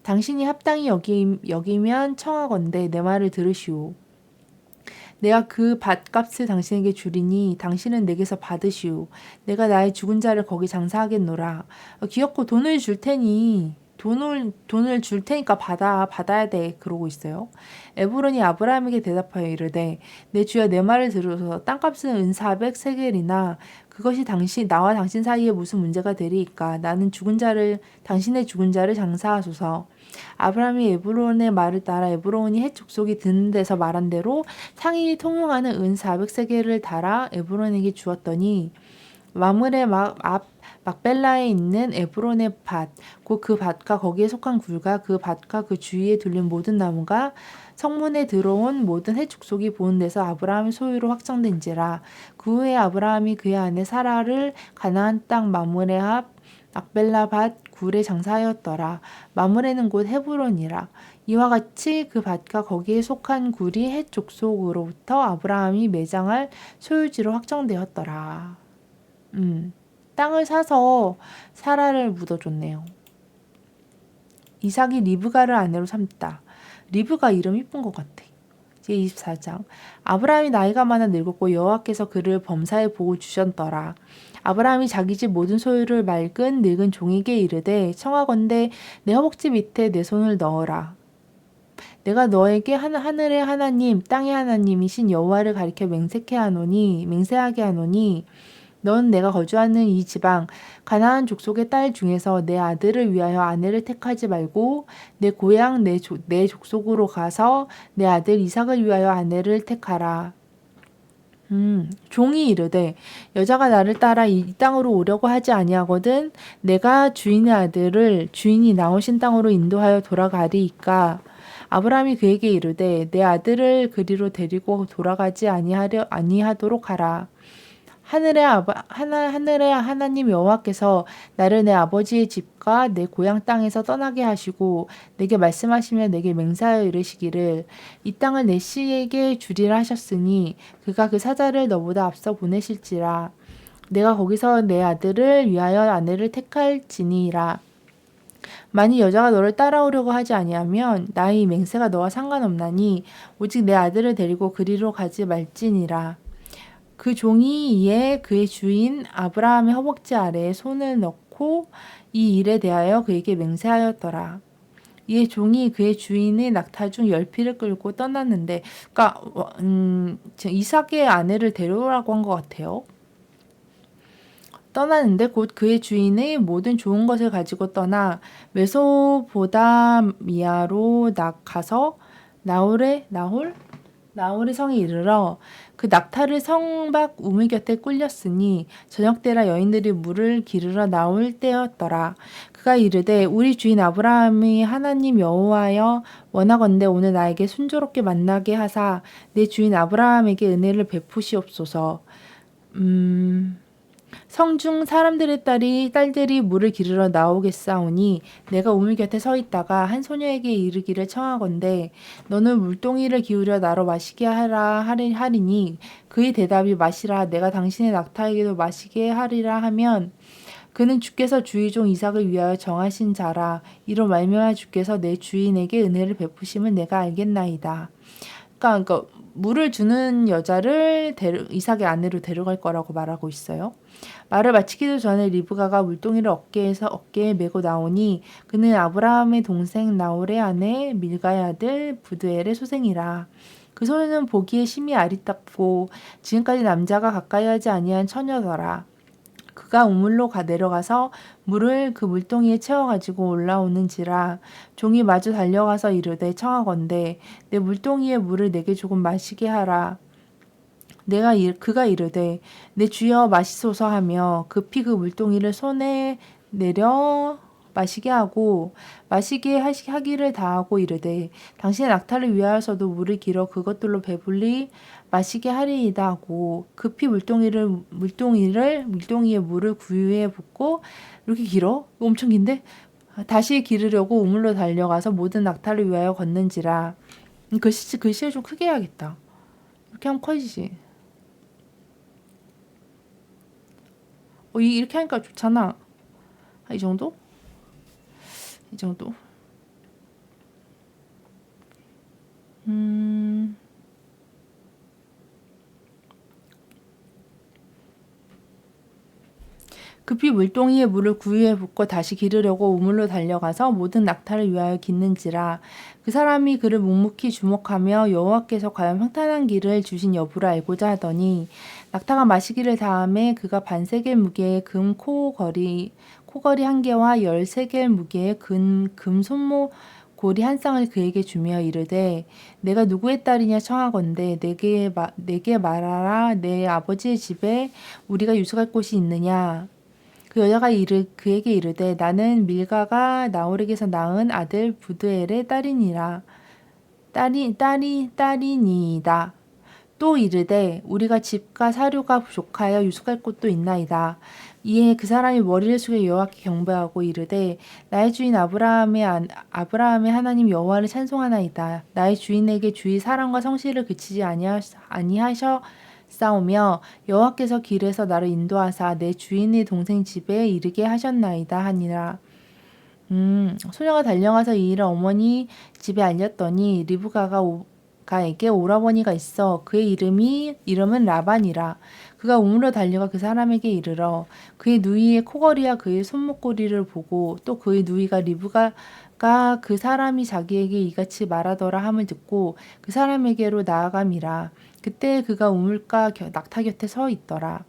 당신이 합당히 여기면 청하건대 내 말을 들으시오. 내가 그 밭값을 당신에게 주리니 당신은 내게서 받으시오. 내가 나의 죽은 자를 거기 장사하겠노라. 귀엽고 돈을 줄 테니 돈을 줄 테니까 받아야 돼. 그러고 있어요. 에브론이 아브라함에게 대답하여 이르되 내 주여 내 말을 들으소서. 땅값은 은 400세겔이나 그것이 나와 당신 사이에 무슨 문제가 되리이까. 나는 당신의 죽은 자를 장사하소서. 아브라함이 에브론의 말을 따라 에브론이 헷 족속이 듣는 데서 말한 대로 상인이 통용하는 은 400세겔을 달아 에브론에게 주었더니 마므레 막벨라에 있는 에브론의 밭, 곧 그 밭과 거기에 속한 굴과 그 밭과 그 주위에 둘린 모든 나무가 성문에 들어온 모든 헷 족속이 보는 데서 아브라함의 소유로 확정된지라. 그 후에 아브라함이 그의 아내 사라를 가나안 땅 마므레 앞 막벨라 밭 굴에 장사하였더라. 마므레는 곧 헤브론이라. 이와 같이 그 밭과 거기에 속한 굴이 헷 족속으로부터 아브라함이 매장할 소유지로 확정되었더라. 땅을 사서 사라를 묻어줬네요. 이삭이 리브가를 아내로 삼다. 리브가 이름 이쁜 것 같아. 제24장 아브라함이 나이가 많아 늙었고 여호와께서 그를 범사에 보고 주셨더라. 아브라함이 자기 집 모든 소유를 늙은 종에게 이르되 청하건대 내 허벅지 밑에 내 손을 넣어라. 내가 너에게 하늘의 하나님 땅의 하나님이신 여호와를 가리켜 맹세하게 하노니 넌 내가 거주하는 이 지방 가나안 족속의 딸 중에서 내 아들을 위하여 아내를 택하지 말고 내 고향 내 족속으로 가서 내 아들 이삭을 위하여 아내를 택하라. 종이 이르되 여자가 나를 따라 이 땅으로 오려고 하지 아니하거든 내가 주인의 아들을 주인이 나오신 땅으로 인도하여 돌아가리이까. 아브라함이 그에게 이르되 내 아들을 그리로 데리고 돌아가지 아니하도록 하라. 하늘의 하나님 여호와께서 나를 내 아버지의 집과 내 고향 땅에서 떠나게 하시고 내게 말씀하시며 내게 맹세하여 이르시기를 이 땅을 내 씨에게 주리라 하셨으니 그가 그 사자를 너보다 앞서 보내실지라. 내가 거기서 내 아들을 위하여 아내를 택할지니라. 만일 여자가 너를 따라오려고 하지 아니하면 나의 맹세가 너와 상관없나니 오직 내 아들을 데리고 그리로 가지 말지니라. 그 종이 이에 그의 주인 아브라함의 허벅지 아래에 손을 넣고 이 일에 대하여 그에게 맹세하였더라. 이에 종이 그의 주인의 낙타 중 10피를 끌고 떠났는데, 그러니까 이삭의 아내를 데려오라고 한 것 같아요. 떠나는데 곧 그의 주인의 모든 좋은 것을 가지고 떠나 메소보다미아로 가서 나홀의 성에 이르러 그 낙타를 성 밖 우물 곁에 꿀렸으니 저녁 때라 여인들이 물을 기르러 나올 때였더라. 그가 이르되 우리 주인 아브라함이 하나님 여호와여 원하건대 오늘 나에게 순조롭게 만나게 하사 내 주인 아브라함에게 은혜를 베푸시옵소서. 성중 사람들의 딸들이 물을 기르러 나오겠사오니 내가 우물 곁에 서 있다가 한 소녀에게 이르기를 청하건대 너는 물동이를 기울여 나로 마시게 하라 하리니 그의 대답이 마시라 내가 당신의 낙타에게도 마시게 하리라 하면 그는 주께서 주의 종 이삭을 위하여 정하신 자라 이로 말미암아 주께서 내 주인에게 은혜를 베푸심을 내가 알겠나이다. 그러니까 물을 주는 여자를 이삭의 아내로 데려갈 거라고 말하고 있어요. 말을 마치기도 전에 리브가가 물동이를 어깨에 메고 나오니 그는 아브라함의 동생 나홀의 아내 밀가의 아들 부드엘의 소생이라. 그 소녀는 보기에 심히 아리따고 지금까지 남자가 가까이 하지 아니한 처녀더라. 그가 우물로 내려가서 물을 그 물동이에 채워가지고 올라오는지라 종이 마주 달려가서 이르되 청하건대 내 물동이에 물을 내게 조금 마시게 하라. 그가 이르되 내 주여 마시소서 하며 급히 그 물동이를 손에 내려 마시게 하고 마시게 하기를 다하고 이르되 당신의 낙타를 위하여서도 물을 길어 그것들로 배불리 마시게 하리이다 하고 급히 물동이에 물을 구유에 붓고 이렇게 길어? 엄청 긴데? 다시 기르려고 우물로 달려가서 모든 낙타를 위하여 걷는지라. 글씨를 좀 크게 해야겠다. 이렇게 하면 커지지. 이렇게 하니까 좋잖아. 이 정도? 이 정도? 급히 물동이에 물을 구유에 붓고 다시 기르려고 우물로 달려가서 모든 낙타를 위하여 깃는지라. 그 사람이 그를 묵묵히 주목하며 여호와께서 과연 평탄한 길을 주신 여부를 알고자 하더니 낙타가 마시기를 다함에 그가 반세겔 무게의 금 코걸이 1개와 13겔 무게의 금 손모 고리 한 쌍을 그에게 주며 이르되 내가 누구의 딸이냐 청하건대 내게 말하라 내 아버지의 집에 우리가 유숙할 곳이 있느냐. 그 여자가 그에게 이르되 나는 밀가가 나홀에게서 낳은 아들 부드엘의 딸이니이다. 또 이르되 우리가 집과 사료가 부족하여 유숙할 곳도 있나이다. 이에 그 사람이 머리를 숙여 여호와께 경배하고 이르되 나의 주인 아브라함의 하나님 여호와를 찬송하나이다. 나의 주인에게 주의 사랑과 성실을 그치지 아니하셨사오며 여호와께서 길에서 나를 인도하사 내 주인의 동생 집에 이르게 하셨나이다 하니라. 소녀가 달려가서 이 일을 어머니 집에 알렸더니 리브가에게 오라버니가 있어 그의 이름은 라반이라. 그가 우물로 달려가 그 사람에게 이르러 그의 누이의 코걸이와 그의 손목고리를 보고 또 그의 누이가 리브가가 그 사람이 자기에게 이같이 말하더라 함을 듣고 그 사람에게로 나아감이라. 그때 그가 우물가 낙타 곁에 서 있더라.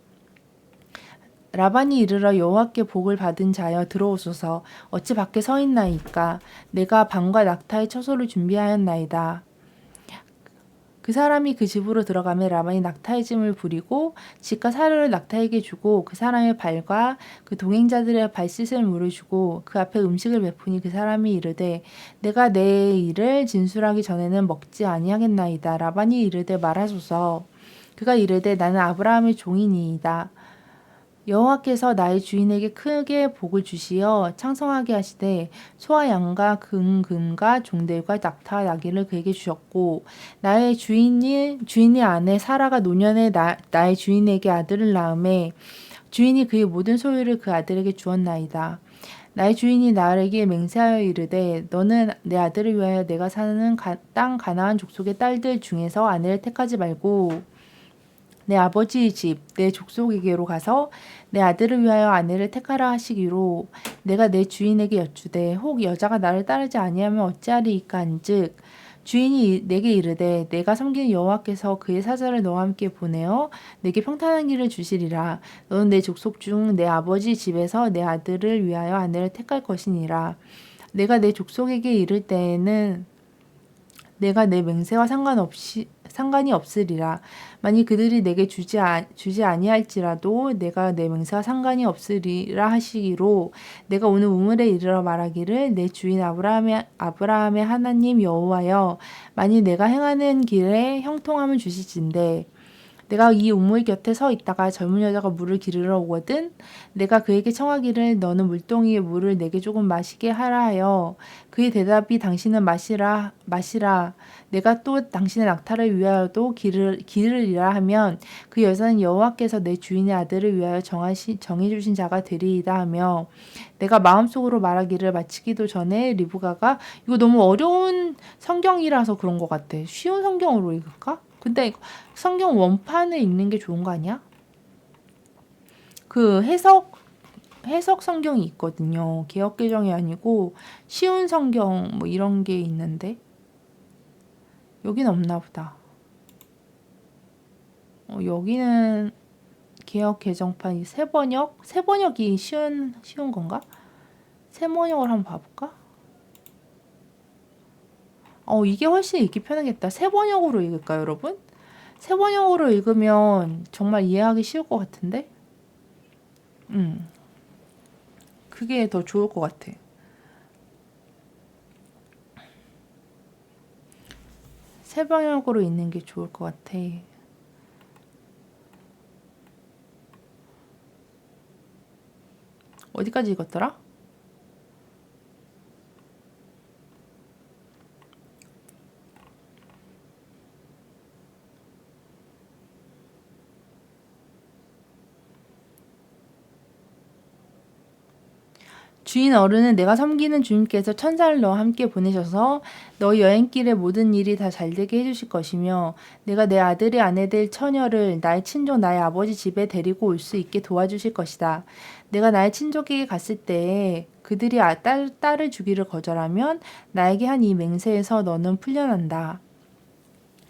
라반이 이르러 여호와께 복을 받은 자여 들어오소서. 어찌 밖에 서 있나이까. 내가 방과 낙타의 처소를 준비하였나이다. 그 사람이 그 집으로 들어가매 라반이 낙타의 짐을 부리고 집과 사료를 낙타에게 주고 그 사람의 발과 그 동행자들의 발 씻을 물을 주고 그 앞에 음식을 베푸니 그 사람이 이르되 내가 내 일을 진술하기 전에는 먹지 아니하겠나이다. 라반이 이르되 말하소서. 그가 이르되 나는 아브라함의 종이니이다. 여호와께서 나의 주인에게 크게 복을 주시어 창성하게 하시되 소와 양과 금과 종들과 낙타와 나귀를 그에게 주셨고 나의 주인의 아내 사라가 노년에 나의 주인에게 아들을 낳음에 주인이 그의 모든 소유를 그 아들에게 주었나이다. 나의 주인이 나에게 맹세하여 이르되 너는 내 아들을 위하여 내가 사는 땅 가나안 족속의 딸들 중에서 아내를 택하지 말고 내 아버지의 집, 내 족속에게로 가서 내 아들을 위하여 아내를 택하라 하시기로 내가 내 주인에게 여쭈되 혹 여자가 나를 따르지 아니하면 어찌하리이까 한즉 주인이 내게 이르되 내가 섬기는 여호와께서 그의 사자를 너와 함께 보내어 내게 평탄한 길을 주시리라. 너는 내 족속 중 내 아버지 집에서 내 아들을 위하여 아내를 택할 것이니라. 내가 내 족속에게 이를 때에는 내가 내 맹세와 상관이 없으리라. 만일 그들이 내게 주지 아니할지라도 내가 내 맹세와 상관이 없으리라 하시기로 내가 오늘 우물에 이르러 말하기를 내 주인 아브라함의 하나님 여호와여 만일 내가 행하는 길에 형통함을 주시진대 내가 이 우물 곁에 서 있다가 젊은 여자가 물을 기르러 오거든 내가 그에게 청하기를 너는 물동이의 물을 내게 조금 마시게 하라 하여 그의 대답이 당신은 마시라 내가 또 당신의 낙타를 위하여도 기르리라 하면 그 여자는 여호와께서 내 주인의 아들을 위하여 정해주신 자가 되리이다 하며 내가 마음속으로 말하기를 마치기도 전에 리브가가 이거 너무 어려운 성경이라서 그런 것 같아. 쉬운 성경으로 읽을까? 근데 이거 성경 원판을 읽는 게 좋은 거 아니야? 그 해석 성경이 있거든요. 개역 개정이 아니고 쉬운 성경 뭐 이런 게 있는데 여긴 없나 보다. 여기는 개역 개정판 새번역이 쉬운 건가? 새번역을 한번 봐볼까? 이게 훨씬 읽기 편하겠다. 새번역으로 읽을까요, 여러분? 새번역으로 읽으면 정말 이해하기 쉬울 것 같은데? 그게 더 좋을 것 같아. 새번역으로 읽는 게 좋을 것 같아. 어디까지 읽었더라? 주인 어른은 내가 섬기는 주님께서 천사를 너와 함께 보내셔서 너희 여행길의 모든 일이 다 잘되게 해주실 것이며 내가 내 아들의 아내 될 처녀를 나의 친족 나의 아버지 집에 데리고 올 수 있게 도와주실 것이다. 내가 나의 친족에게 갔을 때에 그들이 딸을 주기를 거절하면 나에게 한 이 맹세에서 너는 풀려난다.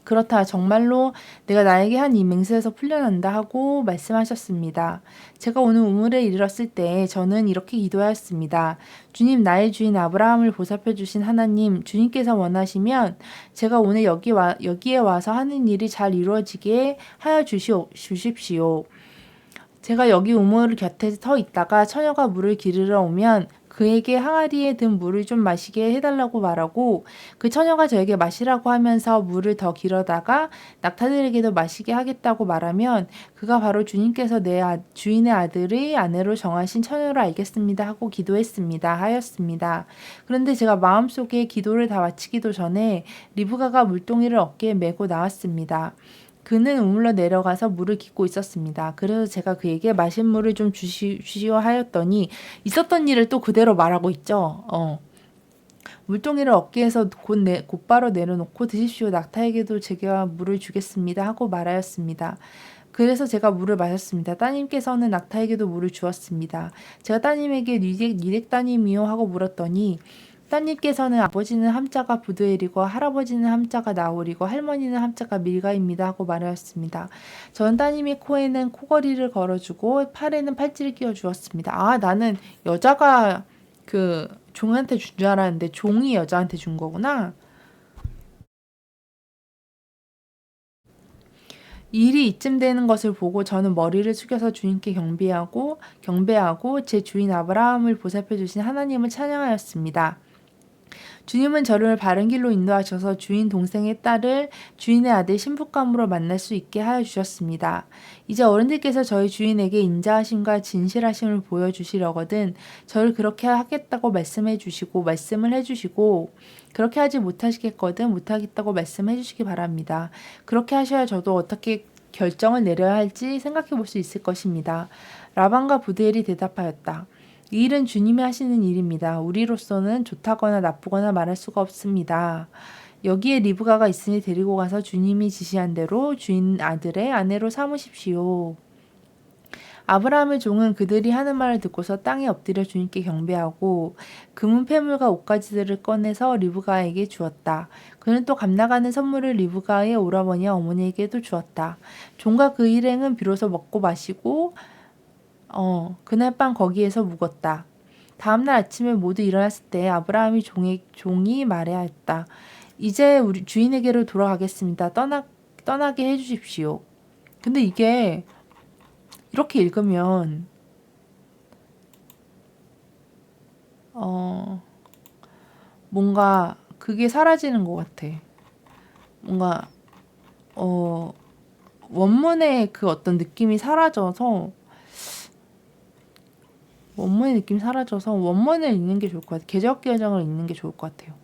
그렇다. 정말로 내가 나에게 한 이 맹세에서 풀려난다 하고 말씀하셨습니다. 제가 오늘 우물에 이르렀을 때 저는 이렇게 기도하였습니다. 주님, 나의 주인 아브라함을 보살펴 주신 하나님, 주님께서 원하시면 제가 오늘 여기에 와서 하는 일이 잘 이루어지게 하여 주십시오. 제가 여기 우물 곁에 서 있다가 처녀가 물을 기르러 오면 그에게 항아리에 든 물을 좀 마시게 해달라고 말하고 그 처녀가 저에게 마시라고 하면서 물을 더 길어다가 낙타들에게도 마시게 하겠다고 말하면 그가 바로 주님께서 내 주인의 아들의 아내로 정하신 처녀로 알겠습니다 하고 하였습니다. 그런데 제가 마음속에 기도를 다 마치기도 전에 리브가가 물동이를 어깨에 메고 나왔습니다. 그는 우물로 내려가서 물을 깃고 있었습니다. 그래서 제가 그에게 마신 물을 좀 주시오 하였더니 있었던 일을 또 그대로 말하고 있죠. 물동이를 어깨에서 곧바로 내려놓고 드십시오. 낙타에게도 제가 물을 주겠습니다 하고 말하였습니다. 그래서 제가 물을 마셨습니다. 따님께서는 낙타에게도 물을 주었습니다. 제가 따님에게 니덱 따님이요 하고 물었더니 따님께서는 아버지는 함자가 부드엘이고 할아버지는 함자가 나홀이고 할머니는 함자가 밀가입니다 하고 말하였습니다. 저는 따님의 코에는 코걸이를 걸어주고 팔에는 팔찌를 끼워주었습니다. 나는 여자가 그 종한테 준 줄 알았는데 종이 여자한테 준 거구나. 일이 이쯤 되는 것을 보고 저는 머리를 숙여서 주님께 경배하고 제 주인 아브라함을 보살펴 주신 하나님을 찬양하였습니다. 주님은 저를 바른 길로 인도하셔서 주인 동생의 딸을 주인의 아들 신부감으로 만날 수 있게 하여 주셨습니다. 이제 어른들께서 저희 주인에게 인자하심과 진실하심을 보여주시려거든 저를 그렇게 하겠다고 말씀을 해주시고 그렇게 하지 못하시겠거든 못하겠다고 말씀해 주시기 바랍니다. 그렇게 하셔야 저도 어떻게 결정을 내려야 할지 생각해 볼 수 있을 것입니다. 라반과 부드엘이 대답하였다. 이 일은 주님이 하시는 일입니다. 우리로서는 좋다거나 나쁘거나 말할 수가 없습니다. 여기에 리브가가 있으니 데리고 가서 주님이 지시한 대로 주인 아들의 아내로 삼으십시오. 아브라함의 종은 그들이 하는 말을 듣고서 땅에 엎드려 주님께 경배하고 금은 패물과 옷가지들을 꺼내서 리브가에게 주었다. 그는 또 값나가는 선물을 리브가의 오라버니와 어머니에게도 주었다. 종과 그 일행은 비로소 먹고 마시고 그날 밤 거기에서 묵었다. 다음날 아침에 모두 일어났을 때 아브라함이 종이 말하였다. 이제 우리 주인에게로 돌아가겠습니다. 떠나게 해주십시오. 근데 이게 이렇게 읽으면 뭔가 그게 사라지는 것 같아. 뭔가 원문의 그 어떤 느낌이 사라져서 원문을 읽는 게 좋을 것 같아요. 개적개정을 읽는 게 좋을 것 같아요.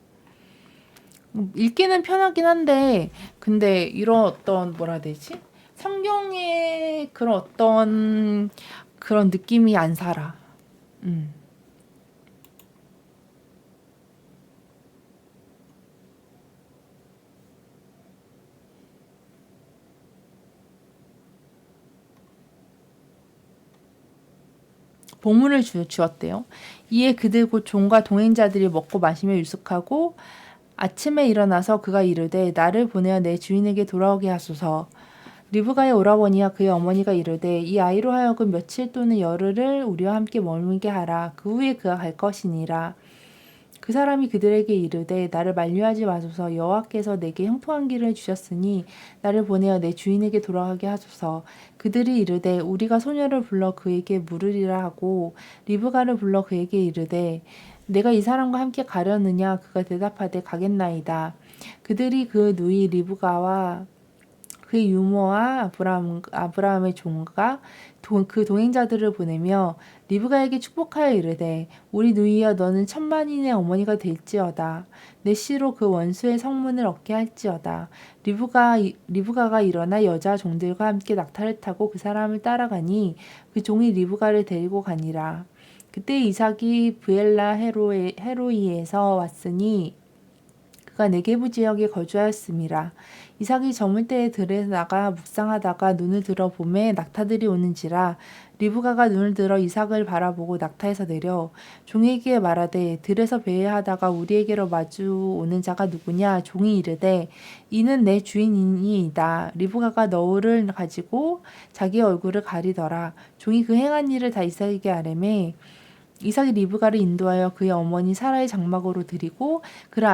읽기는 편하긴 한데 근데 이런 어떤 뭐라 해야 되지? 성경의 그런 어떤 그런 느낌이 안 살아. 보물을 주었대요. 이에 그들 곧 종과 동행자들이 먹고 마시며 유숙하고 아침에 일어나서 그가 이르되 나를 보내어 내 주인에게 돌아오게 하소서. 리브가의 오라버니와 그의 어머니가 이르되 이 아이로 하여금 며칠 또는 열흘을 우리와 함께 머물게 하라. 그 후에 그가 갈 것이니라. 그 사람이 그들에게 이르되 나를 만류하지 마소서. 여호와께서 내게 형통한 길을 주셨으니 나를 보내어 내 주인에게 돌아가게 하소서. 그들이 이르되 우리가 소녀를 불러 그에게 물으리라 하고 리브가를 불러 그에게 이르되 내가 이 사람과 함께 가려느냐. 그가 대답하되 가겠나이다. 그들이 그 누이 리브가와 그의 유모와 아브라함의 종과 그 동행자들을 보내며 리브가에게 축복하여 이르되 우리 누이여 너는 천만인의 어머니가 될지어다. 내 씨로 그 원수의 성문을 얻게 할지어다. 리브가가 일어나 여자 종들과 함께 낙타를 타고 그 사람을 따라가니 그 종이 리브가를 데리고 가니라. 그때 이삭이 브엘라 헤로이에서 왔으니 그가 네게부 지역에 거주하였음이라. 이삭이 저물 때에 들에 나가 묵상하다가 눈을 들어 보매 낙타들이 오는지라. 리브가가 눈을 들어 이삭을 바라보고 낙타에서 내려 종에게 말하되 들에서 배회하다가 우리에게로 마주 오는 자가 누구냐. 종이 이르되 이는 내 주인이니이다. 리브가가 너울을 가지고 자기 얼굴을 가리더라. 종이 그 행한 일을 다 이삭에게 아뢰매 이삭이 리브가를 인도하여 그의 어머니 사라의 장막으로 들이고 그를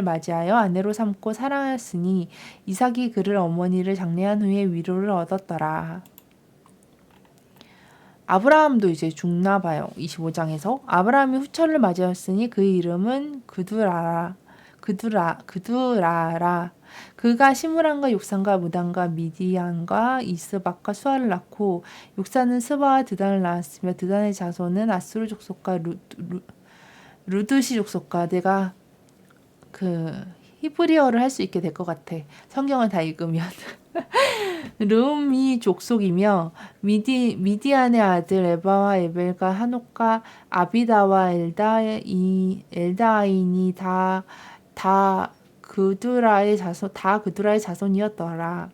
맞이하여 아내로 삼고 사랑하였으니 이삭이 그를 어머니를 장례한 후에 위로를 얻었더라. 아브라함도 이제 죽나 봐요. 25장에서 아브라함이 후처를 맞이하였으니 그의 이름은 그두라라. 그가 시므란과 욕산과 무단과 미디안과 이스박과 수아를 낳고 욕산은 스바와 드단을 낳았으며 드단의 자손은 아수르 족속과 루드시 족속과 내가 그 히브리어를 할 수 있게 될 것 같아. 성경을 다 읽으면. 르움이 족속이며 미디안의 아들 에바와 에벨과 한옥과 아비다와 엘다아인이 다 그두라의 자손이었더라.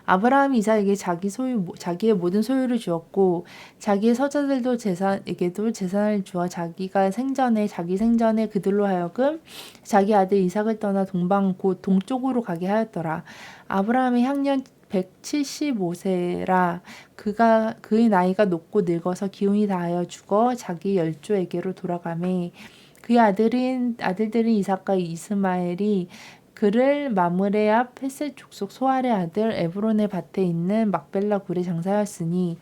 아브라함이 이삭에게 자기의 모든 소유를 주었고 자기의 서자들에게도 재산을 주어 자기 생전에 그들로 하여금 자기 아들 이삭을 떠나 곧 동쪽으로 가게 하였더라. 아브라함의 향년 175세라. 그의 나이가 높고 늙어서 기운이 다하여 죽어 자기 열조에게로 돌아가매 그의 아들들인 이삭과 이스마엘이 그를 마므레 앞 햇셋 족속 소알의 아들 에브론의 밭에 있는 막벨라 굴에 장사하였으니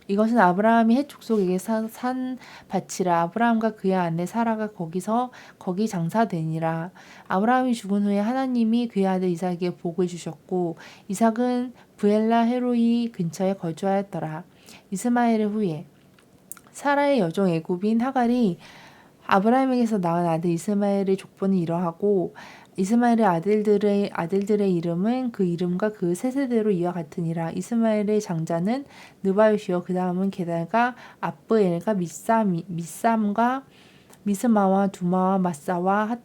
이것은 아브라함이 헷 족속에게 산 밭이라. 아브라함과 그의 아내 사라가 거기 장사되니라. 아브라함이 죽은 후에 하나님이 그의 아들 이삭에게 복을 주셨고 이삭은 브엘라 헤로이 근처에 거주하였더라. 이스마엘의 후에 사라의 여종 애굽인 하갈이 아브라함에게서 낳은 아들 이스마엘의 족보는 이러하고 이스마엘의 아들들의 이름은 그 이름과 그 세세대로 이와 같으니라. 이스마엘의 장자는 느바요시요 그 다음은 게달과 압브엘과 밑삼과 미스마와 두마와 마사와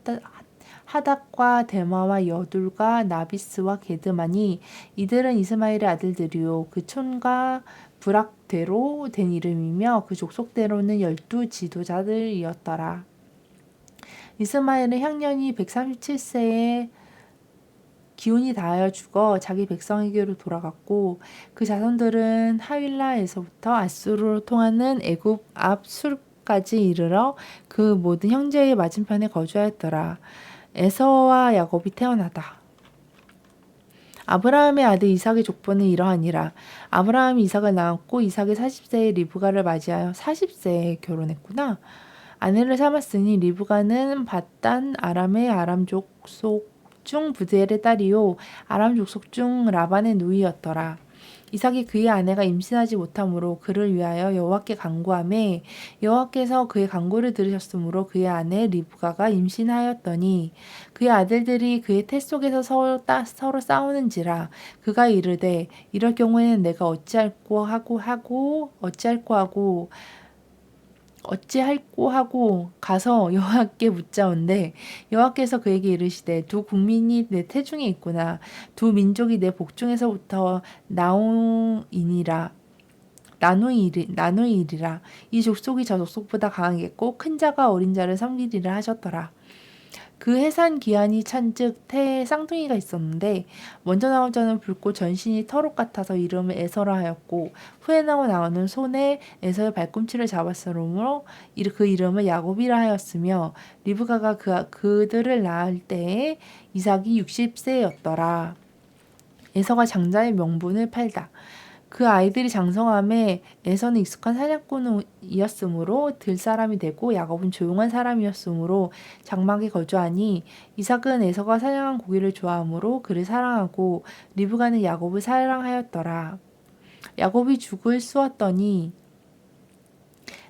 하닥과 데마와 여둘과 나비스와 게드마니 이들은 이스마엘의 아들들이요 그 촌과 부락대로 된 이름이며 그 족속대로는 12지도자들이었더라. 이스마엘은 향년이 137세에 기운이 다하여 죽어 자기 백성에게로 돌아갔고 그 자손들은 하윌라에서부터 아수르로 통하는 애굽 앞 술까지 이르러 그 모든 형제의 맞은편에 거주하였더라. 에서와 야곱이 태어나다. 아브라함의 아들 이삭의 족보는 이러하니라. 아브라함이 이삭을 낳았고 이삭이 40세에 리브가를 맞이하여 40세에 결혼했구나. 아내를 삼았으니 리브가는 밧단 아람의 아람 족속 중 부드엘의 딸이요 아람 족속 중 라반의 누이였더라. 이삭이 그의 아내가 임신하지 못하므로 그를 위하여 여호와께 간구하매 여호와께서 그의 간구를 들으셨으므로 그의 아내 리브가가 임신하였더니 그의 아들들이 그의 태 속에서 서로 싸우는지라 그가 이르되 이럴 경우에는 내가 어찌할꼬 하고 가서 여호와께 묻자온대 여호와께서 그에게 이르시되 두 국민이 내 태중에 있구나 두 민족이 내 복중에서부터 나누이리라 이 족속이 저 족속보다 강하겠고 큰 자가 어린 자를 섬기리라 하셨더라. 그 해산 기한이 찬즉 태에 쌍둥이가 있었는데 먼저 나온 자는 붉고 전신이 털옷 같아서 이름을 에서라 하였고 후에 나오는 손에 에서의 발꿈치를 잡았으므로 그 이름을 야곱이라 하였으며 리브가가 그들을 낳을 때에 이삭이 60세였더라. 에서가 장자의 명분을 팔다. 그 아이들이 장성함에 에서는 익숙한 사냥꾼이었으므로 들 사람이 되고 야곱은 조용한 사람이었으므로 장막에 거주하니 이삭은 에서가 사냥한 고기를 좋아하므로 그를 사랑하고 리브가는 야곱을 사랑하였더라. 야곱이 죽을 쑤었더니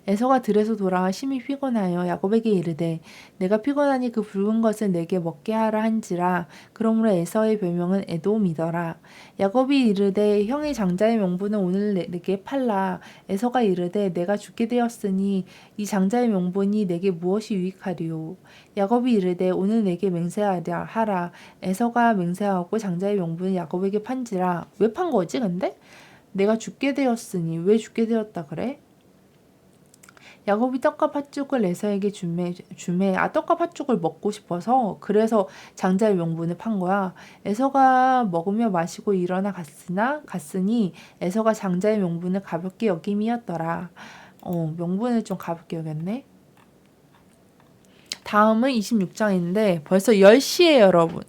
에서가 들에서 돌아와 심히 피곤하여 야곱에게 이르되 내가 피곤하니 그 붉은 것을 내게 먹게 하라 한지라. 그러므로 에서의 별명은 에돔이더라. 야곱이 이르되 형의 장자의 명분은 오늘 내게 팔라. 에서가 이르되 내가 죽게 되었으니 이 장자의 명분이 내게 무엇이 유익하리요. 야곱이 이르되 오늘 내게 맹세하라. 에서가 맹세하고 장자의 명분을 야곱에게 판지라. 왜 판 거지 근데? 내가 죽게 되었으니 왜 죽게 되었다 그래? 야곱이 떡과 팥죽을 에서에게 주매 떡과 팥죽을 먹고 싶어서 그래서 장자의 명분을 판 거야. 에서가 먹으며 마시고 일어나 갔으니 에서가 장자의 명분을 가볍게 여김이었더라. 명분을 좀 가볍게 여겼네. 다음은 26장인데 벌써 10시에 여러분.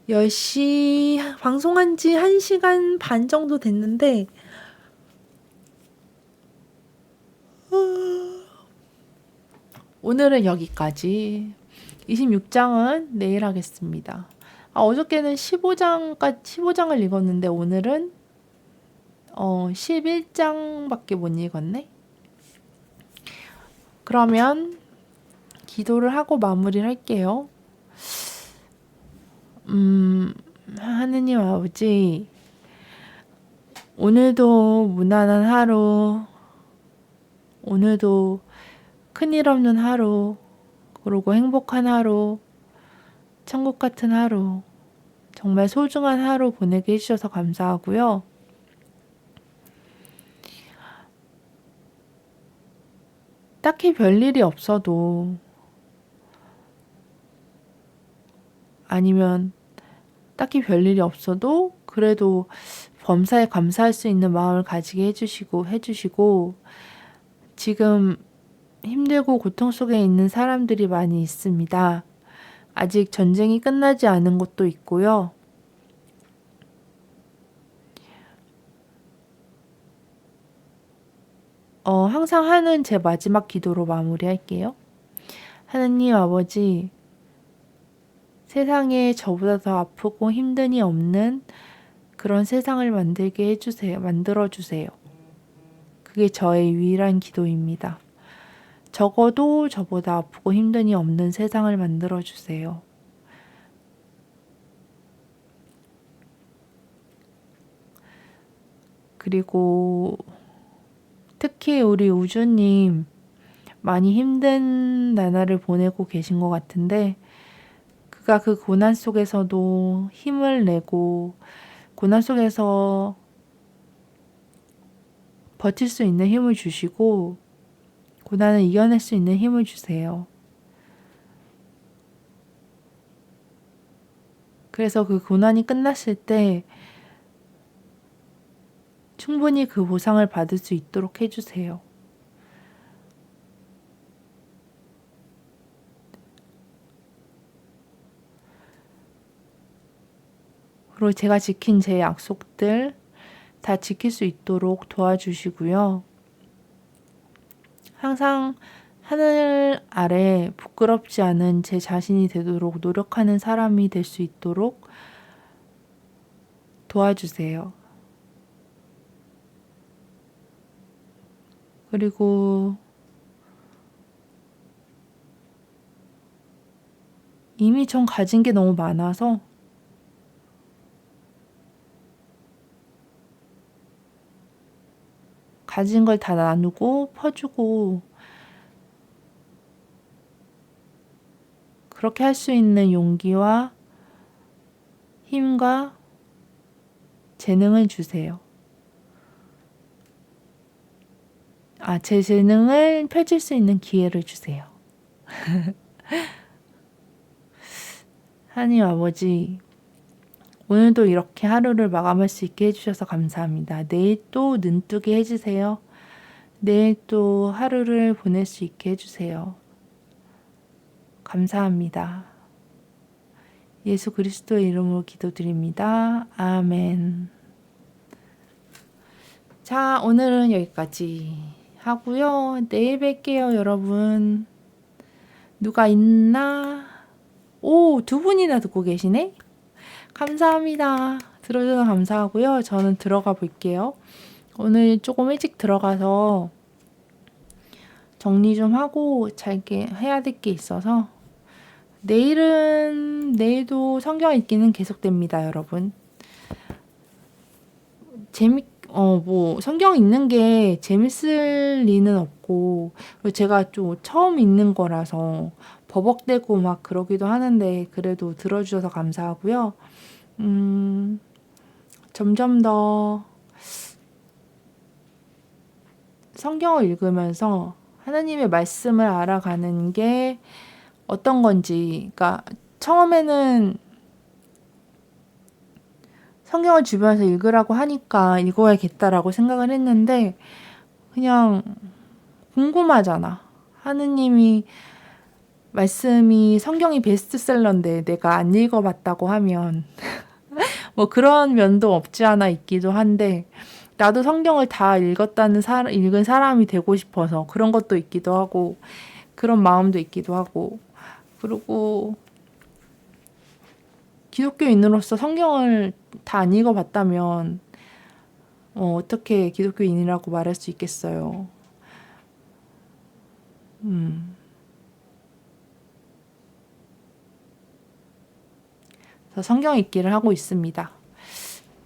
10시 방송한 지 1시간 반 정도 됐는데 오늘은 여기까지. 26장은 내일 하겠습니다. 어저께는 15장을 읽었는데 오늘은 11장밖에 못 읽었네. 그러면 기도를 하고 마무리를 할게요. 하느님 아버지, 오늘도 무난한 하루, 오늘도 큰일 없는 하루, 그리고 행복한 하루, 천국 같은 하루, 정말 소중한 하루 보내게 해주셔서 감사하고요. 딱히 별일이 없어도 아니면 딱히 별일이 없어도 그래도 범사에 감사할 수 있는 마음을 가지게 해주시고 지금 힘들고 고통 속에 있는 사람들이 많이 있습니다. 아직 전쟁이 끝나지 않은 곳도 있고요. 항상 하는 제 마지막 기도로 마무리할게요. 하느님 아버지, 세상에 저보다 더 아프고 힘듦이 없는 그런 세상을 만들어주세요. 그게 저의 유일한 기도입니다. 적어도 저보다 아프고 힘듦이 없는 세상을 만들어주세요. 그리고 특히 우리 우주님 많이 힘든 나날을 보내고 계신 것 같은데, 그가 그 고난 속에서도 힘을 내고 고난 속에서 버틸 수 있는 힘을 주시고 고난을 이겨낼 수 있는 힘을 주세요. 그래서 그 고난이 끝났을 때 충분히 그 보상을 받을 수 있도록 해주세요. 그리고 제가 지킨 제 약속들 다 지킬 수 있도록 도와주시고요. 항상 하늘 아래 부끄럽지 않은 제 자신이 되도록 노력하는 사람이 될 수 있도록 도와주세요. 그리고 이미 전 가진 게 너무 많아서 가진 걸 다 나누고 퍼주고 그렇게 할 수 있는 용기와 힘과 재능을 주세요. 제 재능을 펼칠 수 있는 기회를 주세요. 하나님 아버지, 오늘도 이렇게 하루를 마감할 수 있게 해주셔서 감사합니다. 내일 또 눈뜨게 해주세요. 내일 또 하루를 보낼 수 있게 해주세요. 감사합니다. 예수 그리스도의 이름으로 기도드립니다. 아멘. 자, 오늘은 여기까지 하고요. 내일 뵐게요, 여러분. 누가 있나? 오, 2분이나 듣고 계시네? 감사합니다. 들어줘서 감사하고요. 저는 들어가 볼게요. 오늘 조금 일찍 들어가서 정리 좀 하고 잘게 해야 될 게 있어서 내일도 성경 읽기는 계속됩니다, 여러분. 성경 읽는 게 재밌을 리는 없고, 제가 좀 처음 읽는 거라서 버벅대고 막 그러기도 하는데, 그래도 들어주셔서 감사하고요. 점점 더 성경을 읽으면서 하나님의 말씀을 알아가는 게 어떤 건지, 그러니까 처음에는 성경을 주변에서 읽으라고 하니까 읽어야겠다라고 생각을 했는데 그냥 궁금하잖아. 하느님이 말씀이 성경이 베스트셀러인데 내가 안 읽어봤다고 하면 뭐 그런 면도 없지 않아 있기도 한데 나도 성경을 다 읽은 사람이 되고 싶어서 그런 것도 있기도 하고 그런 마음도 있기도 하고 그리고 기독교인으로서 성경을 다 안 읽어봤다면 어떻게 기독교인이라고 말할 수 있겠어요. 그래서 성경 읽기를 하고 있습니다.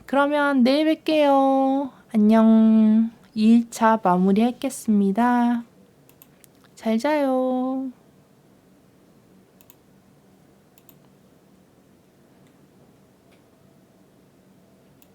그러면 내일 뵐게요. 안녕. 2일차 마무리 하겠습니다. 잘 자요.